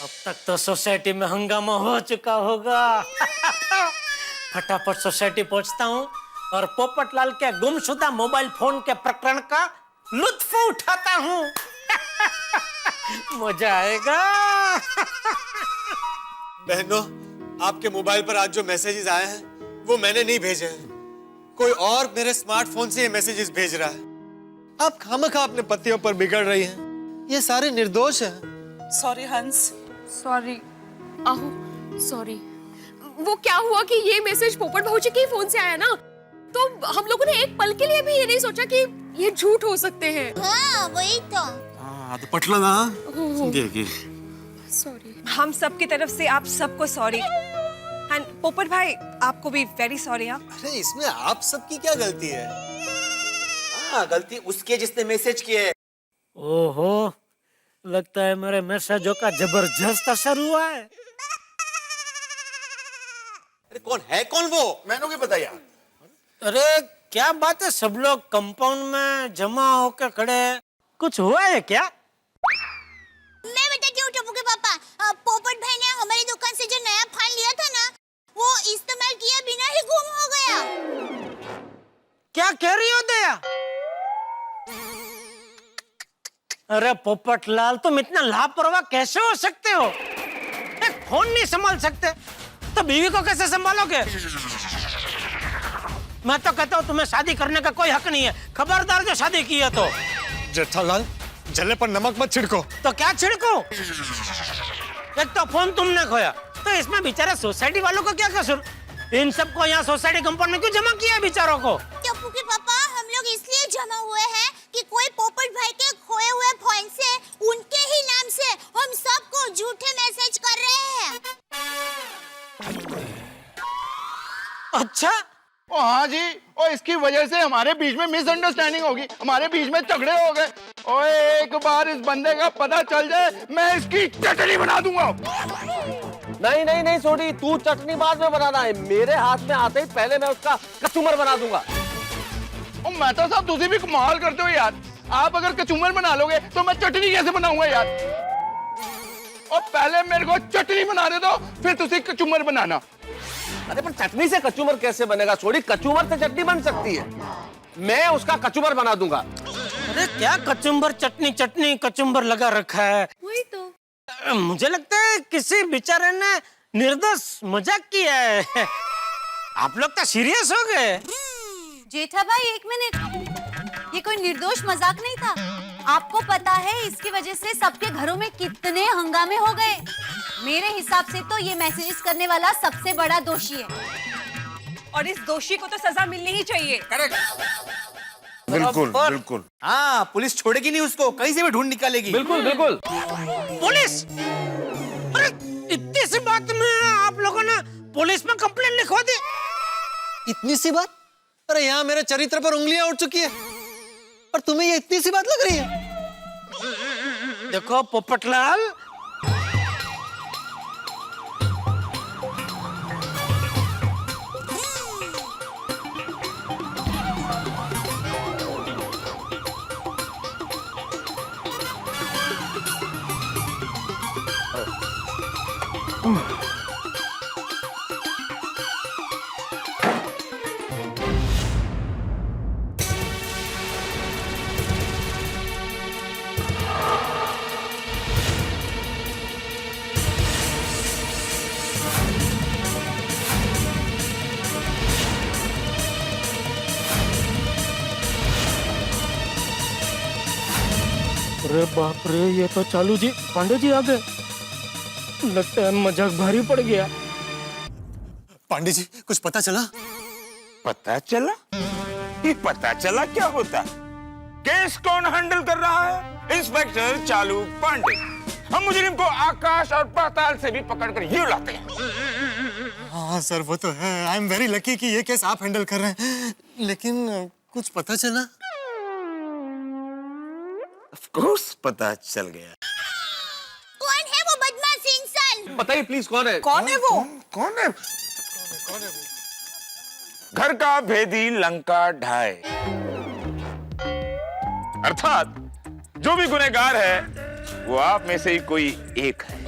अब तक तो सोसाइटी में हंगामा हो चुका होगा। फटाफट सोसाइटी पहुंचता हूँ और पोपटलाल के गुमशुदा मोबाइल फोन के प्रकरण का लुत्फ उठाता हूँ। मजा आएगा। बहनों, आपके मोबाइल पर आज जो मैसेजेस आए हैं वो मैंने नहीं भेजे हैं, कोई और मेरे स्मार्टफोन से ये मैसेजेस भेज रहा है। आप खामखा अपने पतियों पर बिगड़ रही हैं, ये सारे निर्दोष हैं। सॉरी हंस। सॉरी आहू, सॉरी। वो क्या हुआ कि ये मैसेज पोपट भाऊजी के फोन से आया ना, तो हम लोगों ने एक पल के लिए भी ये नहीं सोचा कि ये झूठ हो सकते हैं। हाँ वही तो। हाँ तो पटला ना। सॉरी। हम सब की तरफ से आप सबको सॉरी। एंड पोपट भाई आपको भी वेरी सॉरी। अरे इसमें आप सबकी क्या गलती है? हाँ गलती उसकी है जिसने मैसेज किए। ओहो, लगता है मेरे मैसेजों का जबरदस्त असर हुआ है। अरे कौन है कौन वो? मैंने क्या पता यार। अरे क्या बात है, सब लोग कंपाउंड में जमा होकर खड़े, कुछ हुआ है क्या? मैं बताती हूँ टप्पू के पापा। पोपट भाई ने हमारी दुकान से जो नया फोन लिया था ना, वो इस्तेमाल किए बिना ही गुम हो गया। क्या कह रही हो दया? अरे पोपटलाल, तुम इतना लापरवाह कैसे हो सकते हो? एक फोन नहीं संभाल सकते तो बीवी को कैसे संभालोगे? मैं तो कहता हूँ तुम्हें शादी करने का कोई हक नहीं है। खबरदार जो शादी की है तो। जेठालाल, जले पर नमक मत छिड़को। तो क्या छिड़को? एक तो फोन तुमने खोया, तो इसमें बेचारे सोसाइटी वालों को क्या कसूर? इन सबको यहाँ सोसाइटी कंपाउंड में क्यों जमा किया है बेचारों को? टप्पू के पापा, हम लोग इसलिए जमा हुए हैं कि कोई पोपट भाई के खोए हुए फोन से उनके ही नाम से हम सबको झूठे मैसेज कर रहे हैं। अच्छा? ओ हाँ जी, और इसकी वजह से हमारे बीच में मिसअंडरस्टैंडिंग होगी, हमारे बीच में झगड़े हो गए। और एक बार इस बंदे का पता चल जाए, मैं इसकी चटनी बना दूंगा। नहीं नहीं नहीं सोडी, तू चटनी बाद में बनाना है, मेरे हाथ में आते ही पहले मैं उसका कचूमर बना दूंगा। ओ मेहता साहब, तुझे भी कमाल करते हो यार। आप अगर कचूमर बना लोगे तो मैं चटनी कैसे बनाऊंगा यार? और पहले मेरे को चटनी बनाने दो, फिर तुझे कचूमर बनाना। अरे पर चटनी से कचूमर कैसे बनेगा सोडी? कचूमर से चटनी बन सकती है, मैं उसका कचूमर बना दूंगा। अरे क्या कचुम्बर चटनी चटनी कचुम्बर लगा रखा है? वही तो। मुझे लगता है किसी बेचारे ने निर्दोष मजाक किया है। आप लोग तो सीरियस हो गए। जेठा भाई एक मिनट, ये कोई निर्दोष मजाक नहीं था। आपको पता है इसकी वजह से सबके घरों में कितने हंगामे हो गए। मेरे हिसाब से तो ये मैसेज करने वाला सबसे बड़ा दोषी है, और इस दोषी को तो सजा मिलनी ही चाहिए। बिल्कुल बिल्कुल। हाँ पुलिस छोड़ेगी नहीं उसको, कहीं से भी ढूंढ निकालेगी। बिल्कुल बिल्कुल। पुलिस? अरे इतनी सी बात में आप लोगों ने पुलिस में कंप्लेंट लिखवा दी? इतनी सी बात? अरे यहाँ मेरे चरित्र पर उंगलियां उठ चुकी है और तुम्हें ये इतनी सी बात लग रही है? देखो पोपटलाल, अरे बाप रे, ये तो चालू जी पांडे जी आ गए। लगता है मजाक भारी पड़ गया। पांडे जी कुछ पता चला? पता चला? ये पता चला क्या होता? केस कौन हैंडल कर रहा है? इंस्पेक्टर चालू पांडे। हम मुजरिम को आकाश और पाताल से भी पकड़कर यूं लाते हैं। हाँ सर वो तो है। आई एम वेरी लकी कि ये केस आप हैंडल कर रहे हैं। लेकिन कुछ पता चला? ऑफ कोर्स पता चल गया। कौन है वो बदमाश इंसान? बताइए प्लीज कौन है? कौन है वो? कौन है? घर का भेदी लंका ढाए। अर्थात जो भी गुनहगार है वो आप में से ही कोई एक है।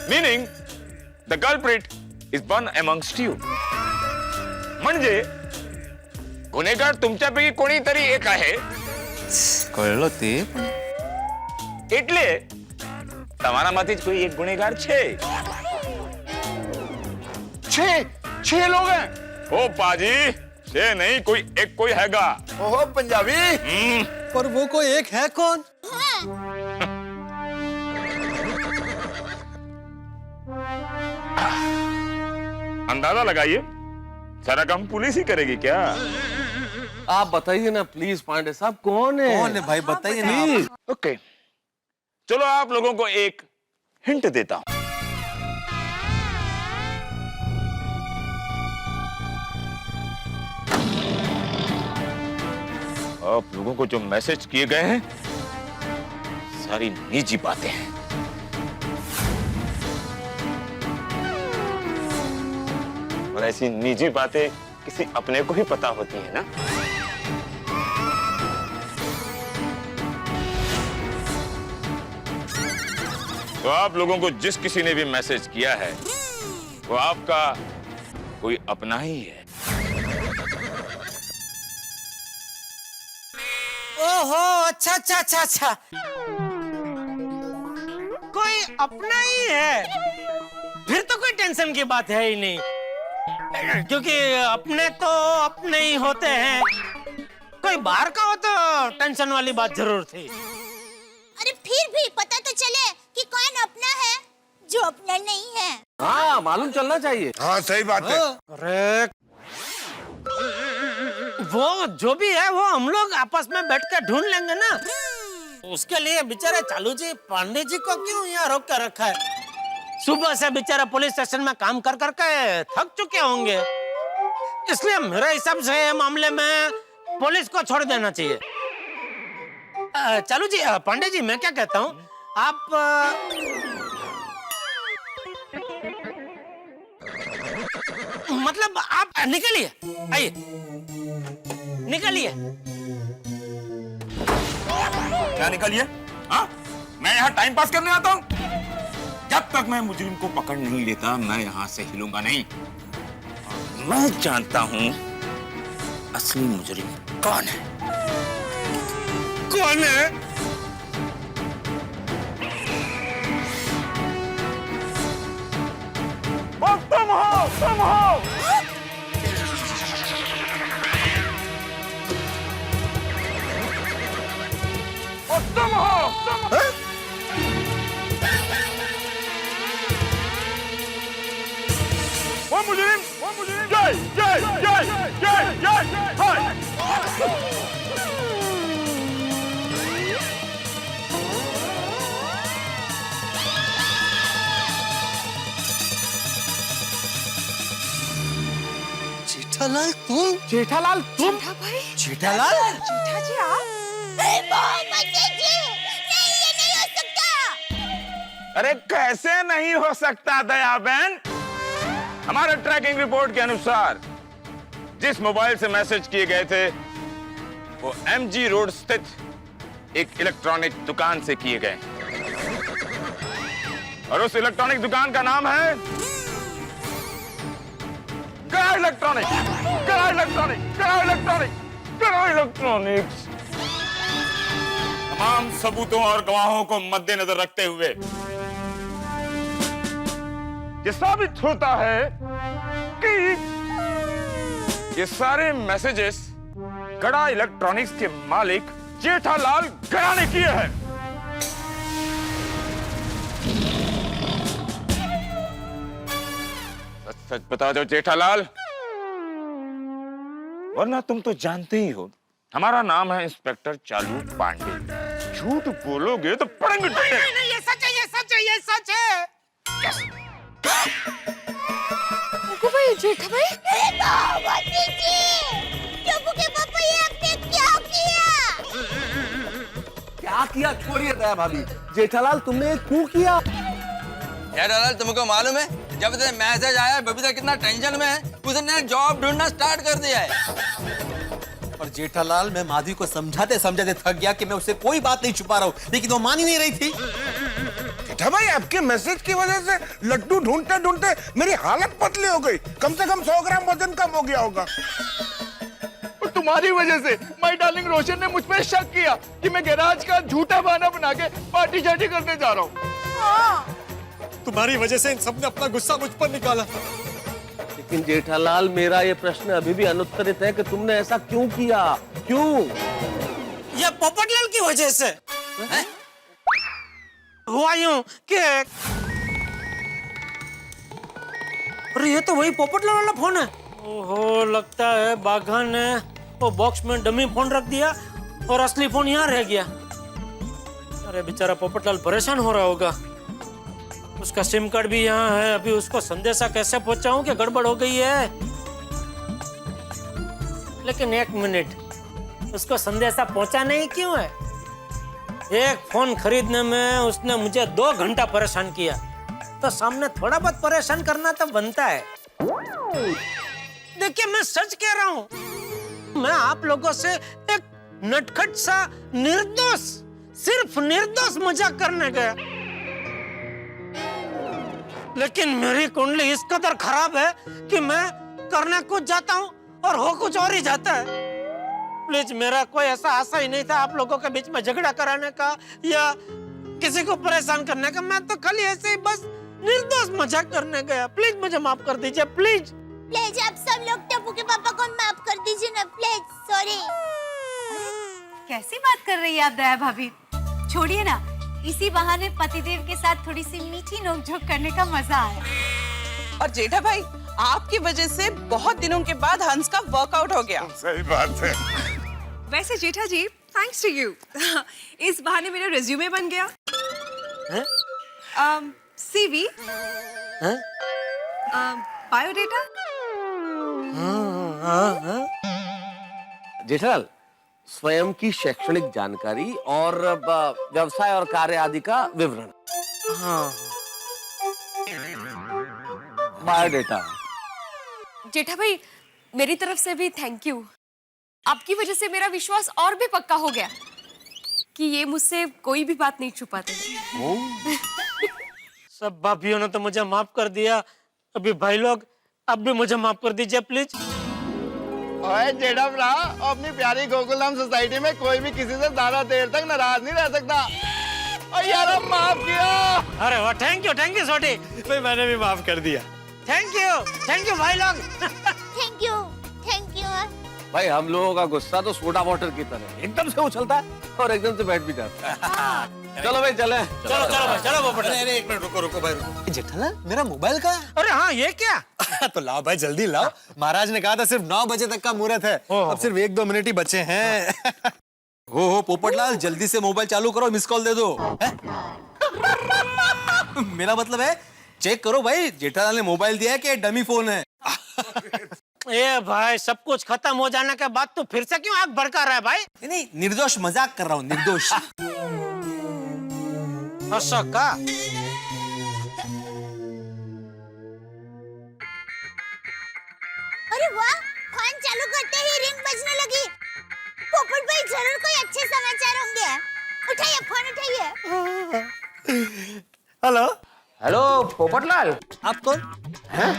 Meaning the culprit is one amongst you. म्हणजे गुन्हेगार तुमच्यापैकी कोणीतरी एक आहे। कळलं ते એટલે તમારામાંથી જ કોઈ એક ગુનેગાર છે। छह लोग हैं। ओ पाजी, छह नहीं, कोई एक कोई हैगा। ओहो पंजाबी। पर वो कोई एक है कौन? अंदाजा लगाइए। सारा काम पुलिस ही करेगी क्या? आप बताइए ना प्लीज पांडे साहब, कौन है? कौन है भाई बताइए ना। ओके, चलो आप लोगों को एक हिंट देता हूं। आप लोगों को जो मैसेज किए गए हैं सारी निजी बातें हैं। और ऐसी निजी बातें किसी अपने को ही पता होती है ना। तो आप लोगों को जिस किसी ने भी मैसेज किया है वो आपका कोई अपना ही है। ओहो, अच्छा अच्छा अच्छा अच्छा, कोई अपना ही है। फिर तो कोई टेंशन की बात है ही नहीं, क्योंकि अपने तो अपने ही होते हैं। कोई बाहर का हो तो टेंशन वाली बात जरूर थी। अरे फिर भी पता तो चले कि कौन अपना है जो अपना नहीं है। हाँ मालूम चलना चाहिए। हाँ सही बात है। अरे वो जो भी है वो हम लोग आपस में बैठ कर ढूंढ लेंगे ना। उसके लिए बेचारे चालू जी पांडे जी को क्यों यहाँ रोक कर रखा है? सुबह से बेचारा पुलिस स्टेशन में काम कर करके थक चुके होंगे। इसलिए मेरे हिसाब से मामले में पुलिस को छोड़ देना चाहिए। चालू जी, पांडे जी, मैं क्या कहता हूँ, आप मतलब आप निकलिए, आइए निकलिए। क्या निकलिए? हाँ, मैं यहाँ टाइम पास करने आता हूँ। जब तक मैं मुजरिम को पकड़ नहीं लेता मैं यहाँ से हिलूंगा नहीं। और मैं जानता हूँ असली मुजरिम कौन है। कौन है? वो तुम हो, तुम हो। वो तुम हो, तुम हो। वो मुजरिम, जय जय जय जय जय हाय। जेठालाल तुम? जेठालाल तुम? जेठालाल? जेठा जी आप? नहीं, ये नहीं हो सकता। अरे कैसे नहीं हो सकता दया बहन? हमारे ट्रैकिंग रिपोर्ट के अनुसार जिस मोबाइल से मैसेज किए गए थे वो MG रोड स्थित एक इलेक्ट्रॉनिक दुकान से किए गए। और उस इलेक्ट्रॉनिक दुकान का नाम है गड़ा इलेक्ट्रॉनिक, गड़ा इलेक्ट्रॉनिक, गड़ा इलेक्ट्रॉनिक, गड़ा इलेक्ट्रॉनिक्स। तमाम सबूतों और गवाहों को मद्देनजर रखते हुए ये साबित होता है कि ये सारे मैसेजेस गड़ा इलेक्ट्रॉनिक्स के मालिक जेठालाल गड़ा ने किए हैं। सच सच बता दो जेठालाल, वरना तुम तो जानते ही हो हमारा नाम है इंस्पेक्टर चालू पांडे। झूठ बोलोगे तो पड़ेंगे डंडे। नहीं, ये सच है, ये सच है, ये सच है। भाई जेठा भाई, टप्पू के पापा, ये आपने क्या किया? क्या किया छोड़िए दया भाभी। जेठालाल तुमने क्यों किया? जेठालाल तुमको मालूम है जब से मैसेज आया बबीता कितना टेंशन में है, उसने जॉब ढूंढना स्टार्ट कर दिया है। और जेठालाल मैं माधवी को समझाते समझाते थक गया कि मैं उससे कोई बात नहीं छुपा रहा हूँ, लेकिन वो मान ही नहीं रही थी। जेठा भाई आपके मैसेज की वजह से लड्डू ढूंढते ढूंढते मेरी हालत पतली हो गई। कम से कम 100 ग्राम वजन कम हो गया होगा। और तुम्हारी वजह से माय डार्लिंग रोशन ने मुझ पर शक किया कि मैं गैराज का झूठा बहाना बना के पार्टी शार्टी करने जा रहा हूँ। तुम्हारी वजह से इन सबने अपना गुस्सा मुझ पर निकाला। लेकिन जेठालाल मेरा ये प्रश्न अभी भी अनुत्तरित है कि तुमने ऐसा क्यों किया? क्यों? ये पोपटलाल की वजह से हुआ यूं कि अरे ये तो वही पोपटलाल वाला फोन है। ओहो, लगता है बाघा ने वो बॉक्स में डमी फोन रख दिया और असली फोन यहाँ रह गया। अरे बेचारा पोपटलाल परेशान हो रहा होगा। उसका सिम कार्ड भी यहाँ है। अभी उसको संदेशा कैसे पहुंचाऊं कि गड़बड़ हो गई है। लेकिन एक मिनट, उसको संदेशा पहुंचाना ही क्यों है? एक फोन खरीदने में उसने मुझे 2 घंटा परेशान किया, तो सामने थोड़ा बहुत परेशान करना तो बनता है। देखिए मैं सच कह रहा हूं, मैं आप लोगों से एक नटखट सा निर्दोष, सिर्फ निर्दोष मजाक करने गया, लेकिन मेरी कुंडली इस कदर खराब है कि मैं करने कुछ जाता हूं और हो कुछ और ही जाता है। प्लीज, मेरा कोई ऐसा आशा ही नहीं था आप लोगों के बीच में झगड़ा कराने का या किसी को परेशान करने का। मैं तो खाली ऐसे ही बस निर्दोष मजाक करने गया। प्लीज मुझे माफ कर दीजिए, प्लीज। प्लीज आप सब लोग टप्पू के पापा को माफ कर दीजिए ना, प्लीज। सॉरी। कैसी बात कर रही है आप दया भाभी? छोड़िए ना, इसी बहाने पतिदेव के साथ थोड़ी सी मीठी नोकझोंक करने का मजा आया। और जेठा भाई, आपकी वजह से बहुत दिनों के बाद हंस का वर्कआउट हो गया। सही बात है। वैसे जेठा जी, थैंक्स टू यू, इस बहाने मेरा रिज्यूमे बन गया। CV, biodata. जेठालाल, स्वयं की शैक्षणिक जानकारी और व्यवसाय और कार्य आदि का विवरण। बायोडेटा। जेठा भाई, मेरी तरफ से भी थैंक यू। आपकी वजह से मेरा विश्वास और भी पक्का हो गया कि ये मुझसे कोई भी बात नहीं छुपाते। सब भाभियों ने तो मुझे माफ कर दिया, अभी भाई लोग अब भी मुझे माफ कर दीजिए प्लीज। ओए जेठा भरा, अपनी प्यारी गोकुलधाम सोसाइटी में कोई भी किसी से ज्यादा देर तक नाराज नहीं रह सकता। और यार माफ किया। अरे वाह, थैंक यू छोटी। भाई मैंने भी माफ कर दिया। थैंक यू भाई लोग। Thank you, thank you. भाई हम लोगों का गुस्सा तो सोडा वाटर की तरह है, एकदम से उछलता है और एकदम से बैठ भी जाता है। चलो भाई चले। चलो पोपटलाल। अरे एक मिनट रुको भाई रुको। जेठालाल, मेरा मोबाइल कहाँ है? अरे हाँ, ये क्या? तो लाओ भाई, जल्दी लाओ। महाराज ने कहा था सिर्फ 9 बजे तक का मुहूर्त है, अब सिर्फ 1-2 मिनट ही बचे हैं। हो पोपटलाल, जल्दी से मोबाइल चालू करो, मिस कॉल दे दो। मेरा मतलब है चेक करो भाई, जेठालाल ने मोबाइल दिया है कि डमी फोन है। ए भाई, सब कुछ खत्म हो जाने के बाद तो फिर से क्यों आग भड़का रहा है भाई? नहीं, निर्दोष मजाक कर रहा हूँ, निर्दोष। का अरे वाह, फोन चालू करते ही रिंग बजने लगी। पोपट भाई, जरूर कोई अच्छे समाचार होंगे। उठाइए फोन, उठाइए। हेलो। हेलो पोपटलाल। आप कौन? हैं?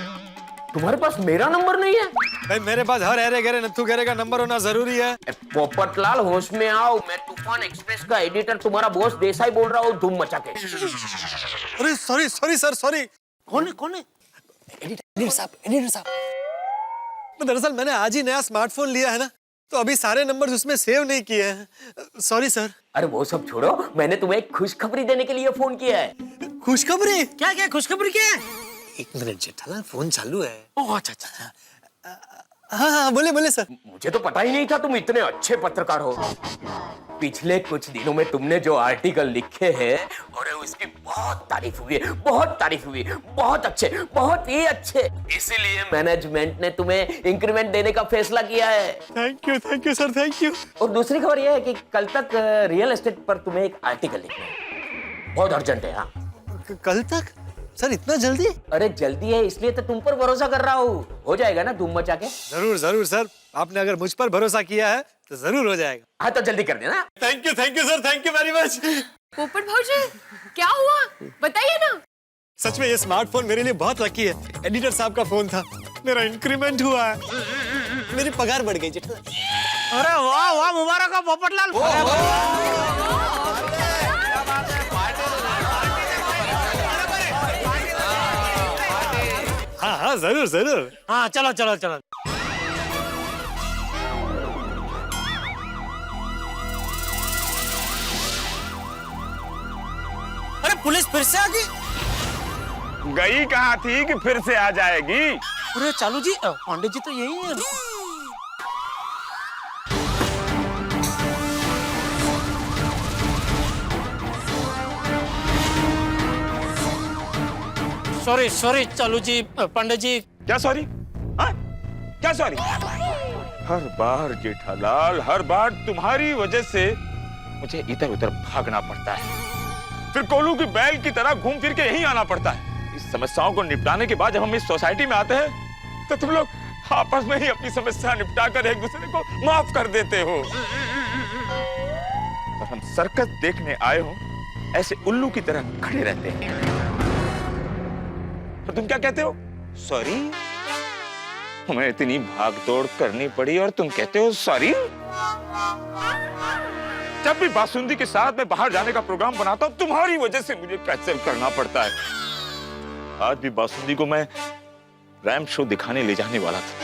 तुम्हारे पास मेरा नंबर नहीं है? भाई मेरे पास हर अरे गहरे नत्थु गहरे का नंबर होना जरूरी है। पोपटलाल होश में आओ, मैं तूफान एक्सप्रेस का एडिटर तुम्हारा बॉस देसाई बोल रहा हूँ धूम मचा के। अरे सॉरी सॉरी सर सॉरी। कौन है? एडिटर साहब। दरअसल मैंने आज ही नया स्मार्टफोन लिया है ना, तो अभी सारे नंबर्स उसमें सेव नहीं किए हैं। Sorry sir. अरे वो सब छोड़ो, मैंने तुम्हें एक खुशखबरी देने के लिए फोन किया है। खुशखबरी? क्या खुशखबरी क्या है? एक मिनट जेठालाल, फोन चालू है। ओह अच्छा। हाँ बोले सर। मुझे तो पता ही नहीं था तुम इतने अच्छे पत्रकार हो। पिछले कुछ दिनों में तुमने जो आर्टिकल लिखे हैं और उसकी बहुत तारीफ हुई है, बहुत अच्छे, बहुत ही अच्छे। इसीलिए मैनेजमेंट ने तुम्हें इंक्रीमेंट देने का फैसला किया है। Thank you sir, thank you. और दूसरी खबर यह है कि कल तक रियल एस्टेट पर तुम्हें एक आर्टिकल लिखना है, बहुत अर्जेंट है। हाँ कल तक? सर इतना जल्दी? अरे जल्दी है इसलिए तो तुम पर भरोसा कर रहा हूँ, हो जाएगा ना धूम मचा के? जरूर सर, आपने अगर मुझ पर भरोसा किया है तो जरूर हो जाएगा। हाँ तो जल्दी कर देना। Thank you sir, thank you very much. पोपट भाऊजी क्या हुआ बताइए ना। सच में ये स्मार्टफोन मेरे लिए बहुत लकी है। एडिटर साहब का फोन था, मेरा इंक्रीमेंट हुआ है, मेरी पगार बढ़ गई जेठालाल। अरे वाह मुबारक हो पोपटलाल। हाँ जरूर। हाँ चलो। अरे पुलिस फिर से आ गई? गई कहाँ थी कि फिर से आ जाएगी? अरे चालू जी, पांडे जी तो यही है। सॉरी चालू जी, पांडे जी। क्या सॉरी? क्या सॉरी? हर बार जेठालाल, हर बार तुम्हारी वजह से मुझे इधर उधर भागना पड़ता है, फिर कोलू की बैल की तरह घूम फिर के यहीं आना पड़ता है। इस समस्याओं को निपटाने के बाद जब हम इस सोसाइटी में आते हैं तो तुम लोग आपस में ही अपनी समस्या निपटा कर एक दूसरे को माफ कर देते हो। और हम सर्कस देखने आए हो ऐसे उल्लू की तरह खड़े रहते हैं, तो तुम क्या कहते हो? सॉरी। हमें इतनी भाग दौड़ करनी पड़ी और तुम कहते हो सॉरी? जब भी बासुंदी के साथ मैं बाहर जाने का प्रोग्राम बनाता हूं तुम्हारी वजह से मुझे कैंसिल करना पड़ता है। आज भी बासुंदी को मैं रैम्प शो दिखाने ले जाने वाला था,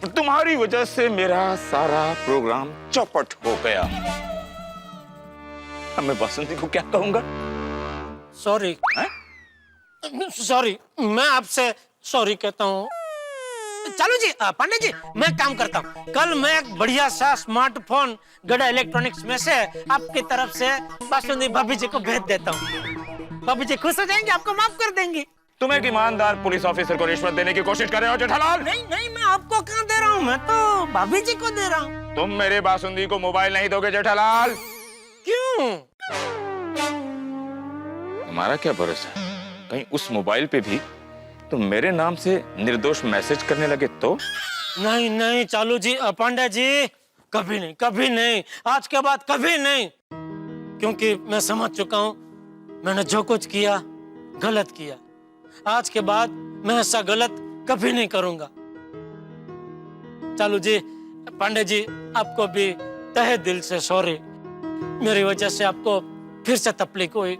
तुम्हारी वजह से मेरा सारा प्रोग्राम चौपट हो गया। अब मैं बासुंदी को क्या कहूंगा? सॉरी, मैं आपसे सॉरी कहता हूँ। चलो जी, पांडे जी, मैं काम करता हूँ। कल मैं एक बढ़िया सा स्मार्टफोन गड़ा इलेक्ट्रॉनिक्स में से आपकी तरफ से बासुंदी भाभी जी को भेज देता हूँ। भाभी जी खुश हो जाएंगे, आपको माफ कर देंगी। तुम एक ईमानदार पुलिस ऑफिसर को रिश्वत देने की कोशिश कर रहे हो जेठालाल? नहीं, मैं आपको कहाँ दे रहा हूँ, मैं तो भाभी जी को दे रहा हूँ। तुम मेरे बासुंदी को मोबाइल नहीं दोगे जेठालाल? क्यों? तुम्हारा क्या भरोसा है, कहीं उस मोबाइल पे भी तुम मेरे नाम से निर्दोष मैसेज करने लगे तो? नहीं चालू जी, पांडे जी, कभी नहीं, आज के बाद कभी नहीं। क्योंकि मैं समझ चुका हूँ मैंने जो कुछ किया गलत किया। आज के बाद मैं ऐसा गलत कभी नहीं करूंगा। चालू जी, पांडे जी, आपको भी तहे दिल से सॉरी। मेरी वजह से आपको फिर से तकलीफ हुई,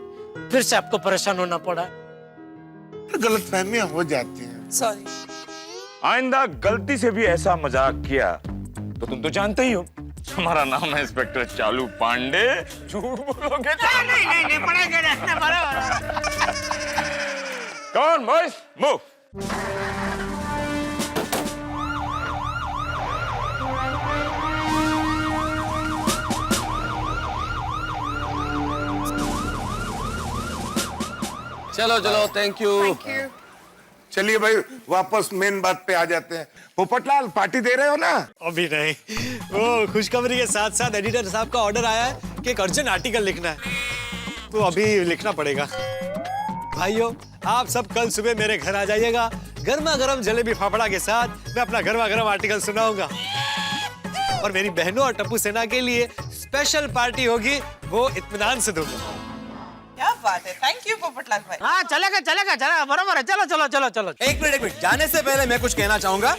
फिर से आपको परेशान होना पड़ा। गलतफहमियां हो जाती हैं। सॉरी। आइंदा गलती से भी ऐसा मजाक किया तो तुम तो जानते ही हो हमारा नाम है इंस्पेक्टर चालू पांडे। झूठ बोलोगे तो नहीं पड़ेगा। कौन बॉयज मूव। चलो थैंक यू। चलिए भाई, वापस मेन बात पे आ जाते हैं। पोपटलाल, पार्टी दे रहे हो ना? अभी नहीं, वो खुशखबरी के साथ साथ एडिटर साहब का ऑर्डर आया है कि एक अर्जेंट आर्टिकल लिखना है, तो अभी लिखना पड़ेगा। भाइयों, आप सब कल सुबह मेरे घर आ जाइएगा, गर्मा गर्म जलेबी फाफड़ा के साथ मैं अपना गर्मा गर्म आर्टिकल सुनाऊंगा। और मेरी बहनों और टप्पू सेना के लिए स्पेशल पार्टी होगी, वो इत्मीनान से दूंगा। क्या बात है, थैंक यू पोपटलाल भाई। हाँ चलेगा चलेगा बराबर है, चलो चलो चलो चलो। एक मिनट जाने से पहले मैं कुछ कहना चाहूंगा।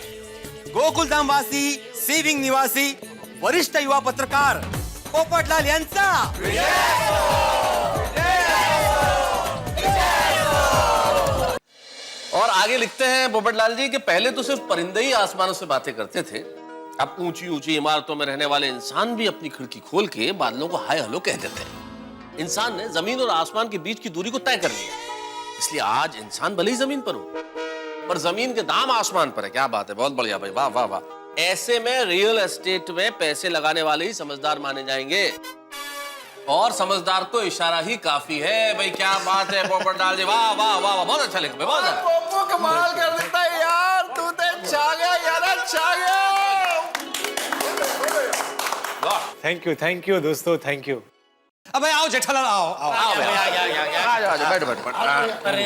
गोकुलधाम वासी, सीविंग निवासी, वरिष्ठ युवा पत्रकार पोपटलाल यांचा और आगे लिखते हैं पोपटलाल जी कि पहले तो सिर्फ परिंदे ही आसमानों से बातें करते थे, अब ऊंची ऊंची इमारतों में रहने वाले इंसान भी अपनी खिड़की खोल के बादलों को हाय हेलो कह देते हैं। इंसान ने जमीन और आसमान के बीच की दूरी को तय कर लिया, इसलिए आज इंसान भले ही जमीन पर हो पर जमीन के दाम आसमान पर है। क्या बात है, बहुत बढ़िया भाई, वाह वाह वाह। ऐसे में रियल एस्टेट में पैसे लगाने वाले ही समझदार माने जाएंगे और समझदार को इशारा ही काफी है भाई। क्या बात है पोपटलाल जी, वाह वाह वाह वाह, बहुत अच्छा लिखा, बहुत अच्छा। पोपो कमाल कर देता है यार, तू तो छा गया यार, छा गया। थैंक यू दोस्तों, थैंक यू। अबे आओ जेठालाल, आओ आओ आओ भैया, आ जाओ, बैठ बैठ बैठ। अरे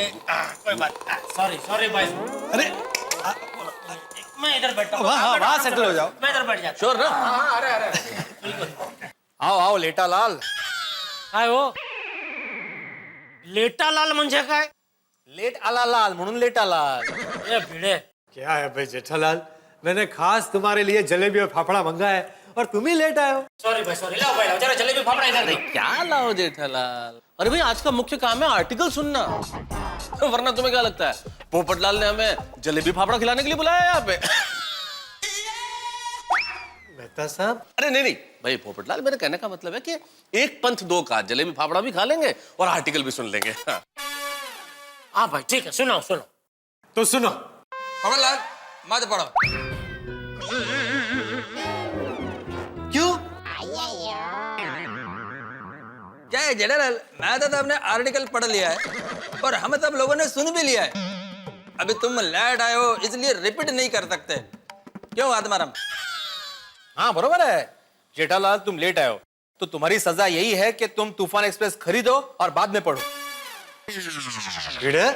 कोई बात, सॉरी भाई। अरे मैं इधर बैठा हूँ, वहाँ सेटल हो जाओ। मैं इधर बैठ जाता श्योर ना? आओ आओ लेटा लाल। काय हो लेटा लाल म्हणजे काय? लेट आला लाल म्हणून लेटा लाल। ए भिड़े, क्या है भाई जेठालाल, मैंने खास तुम्हारे लिए जलेबी और फाफड़ा मंगाया है और तुम ही लेट आए हो। सॉरी भाई, सॉरी। लाओ भाई, लाओ जरा जलेबी फाफड़ा इधर दे। क्या लाओ जेठालाल? अरे भाई आज का मुख्य काम है आर्टिकल सुनना, वरना तुम्हें क्या लगता है पोपटलाल ने हमें जलेबी फाफड़ा खिलाने के लिए बुलाया यहाँ पे? मेहता साहब, अरे नहीं भाई पोपटलाल, मेरे कहने का मतलब है कि एक पंथ दो काज, जलेबी फाफड़ा भी खा लेंगे और आर्टिकल भी सुन लेंगे। हाँ भाई ठीक है, सुनाओ सुनो। तो सुनो। पोपटलाल मत पढ़ो। क्यों? क्या है जेठालाल, मैं तो आपने आर्टिकल पढ़ लिया है और हम सब लोगों ने सुन भी लिया है। अभी तुम लेट आए हो इसलिए रिपीट नहीं कर सकते, क्यों आत्माराम? हाँ बरोबर है जेठालाल, तुम लेट आए हो तो तुम्हारी सजा यही है कि तुम तूफान एक्सप्रेस खरीदो और बाद में पढ़ो। भिड़े,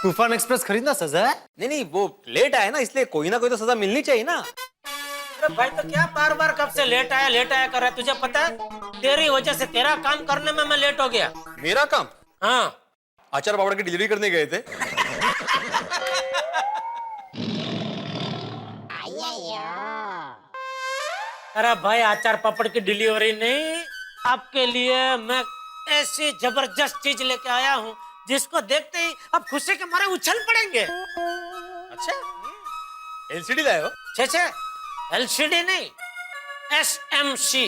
तूफान एक्सप्रेस खरीदना सजा है? नहीं वो लेट आए ना, इसलिए कोई ना कोई तो सजा मिलनी चाहिए ना। अरे भाई तो क्या बार बार कब से लेट आया कर रहा है? तुझे पता है तेरी वजह से तेरा काम करने में मैं लेट हो गया। मेरा काम? हाँ, अचार पापड़ की डिलीवरी करने गए थे। अरे भाई अचार पापड़ की डिलीवरी नहीं, आपके लिए मैं ऐसी जबरदस्त चीज लेके आया हूँ जिसको देखते ही आप खुशी के मारे उछल पड़ेंगे। अच्छा एलसीडी लाए हो? छे एलसीडी नहीं, एसएमसी।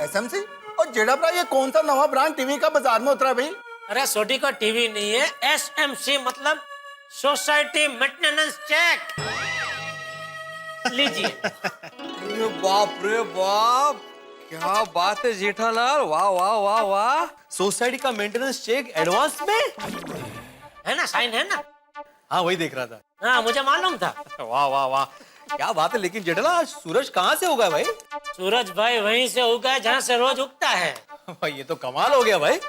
एसएमसी? और जेड़ा भरा ये कौन सा नवा ब्रांड टीवी का बाजार में उतरा भाई? अरे सोडी का टीवी नहीं है, एसएमसी मतलब सोसाइटी मेंटेनेंस चेक। लीजिए। बाप रे बाप, क्या बात है जेठालाल, वाह वाह वाह वाह। सोसाइटी का मेंटेनेंस चेक एडवांस में है ना, साइन है ना? हाँ वही देख रहा था। हाँ मुझे मालूम था। वाह वाह वाह, क्या बात है। लेकिन जेठालाल आज सूरज कहाँ से उगा भाई? सूरज भाई वहीं से उगा है जहाँ से रोज उगता है। भाई ये तो कमाल हो गया भाई,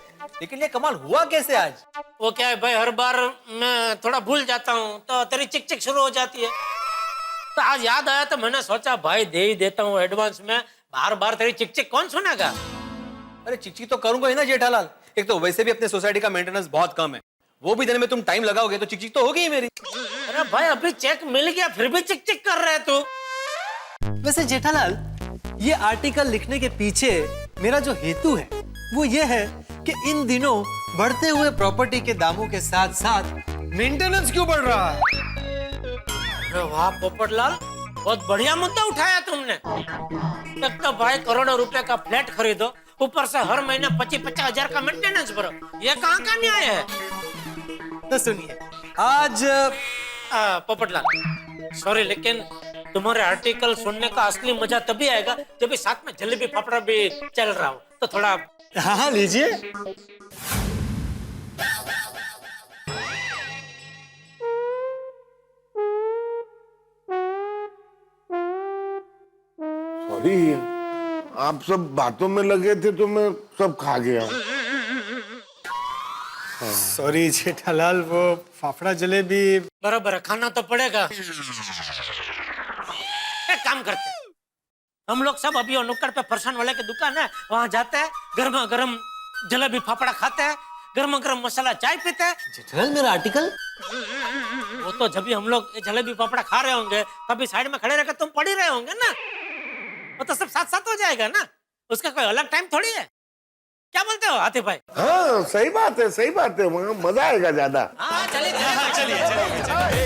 लेकिन ये कमाल हुआ कैसे आज? वो क्या है भाई, हर बार मैं थोड़ा भूल जाता हूँ तो तेरी चिक चिक शुरू हो जाती है, तो आज याद आया तो मैंने सोचा भाई दे ही देता हूँ एडवांस में, बार बार तेरी चिक चिक कौन सुनेगा। अरे चिकचिक तो करूंगा ही ना जेठालाल, एक तो वैसे भी अपने सोसाइटी का मेंटेनेंस बहुत कम है, वो भी देने में तुम टाइम लगाओगे तो चिकचिक तो होगी ही मेरी। अरे भाई अभी चेक मिल गया फिर भी चिक चिक कर रहे तू। वैसे जेठालाल, ये आर्टिकल लिखने के पीछे मेरा जो हेतु है वो ये है कि इन दिनों बढ़ते हुए प्रॉपर्टी के दामों के साथ साथ मेंटेनेंस क्यों बढ़ रहा है। अरे वाह पोपटलाल, बहुत बढ़िया मुद्दा उठाया तुमने। तब तो भाई करोड़ों रुपए का फ्लैट खरीदो, ऊपर से हर महीने 25-50 हजार का मेंटेनेंस भरो, ये कहाँ का न्याय है? तो सुनिए आज पोपटलाल सॉरी, लेकिन तुम्हारे आर्टिकल सुनने का असली मजा तभी आएगा जब साथ में जलेबी फाफड़ा भी चल रहा हो, तो थोड़ा। हाँ लीजिए। सॉरी, आप सब बातों में लगे थे तो मैं सब खा गया। सॉरी जेठालाल, वो फाफड़ा जलेबी बराबर है, खाना तो पड़ेगा। एक काम करते हैं, हम लोग सब अभी नुक्कड़ पे फरसान वाले की दुकान है, वहां जाते हैं, गर्मा गर्म जलेबी फाफड़ा खाते हैं, गर्मा गर्म मसाला चाय पीते हैं। जेठालाल मेरा आर्टिकल वो तो जब भी हम लोग ये जलेबी फाफड़ा खा रहे होंगे तभी साइड में खड़े रहकर तुम पढ़ ही रहे होंगे ना। वो तो सब साथ साथ हो जाएगा ना, उसका कोई अलग टाइम थोड़ी है। क्या बोलते हो आतिफ भाई? हाँ सही बात है, सही बात है, वहाँ मजा आएगा ज्यादा। हाँ चलिए चलिए चलिए।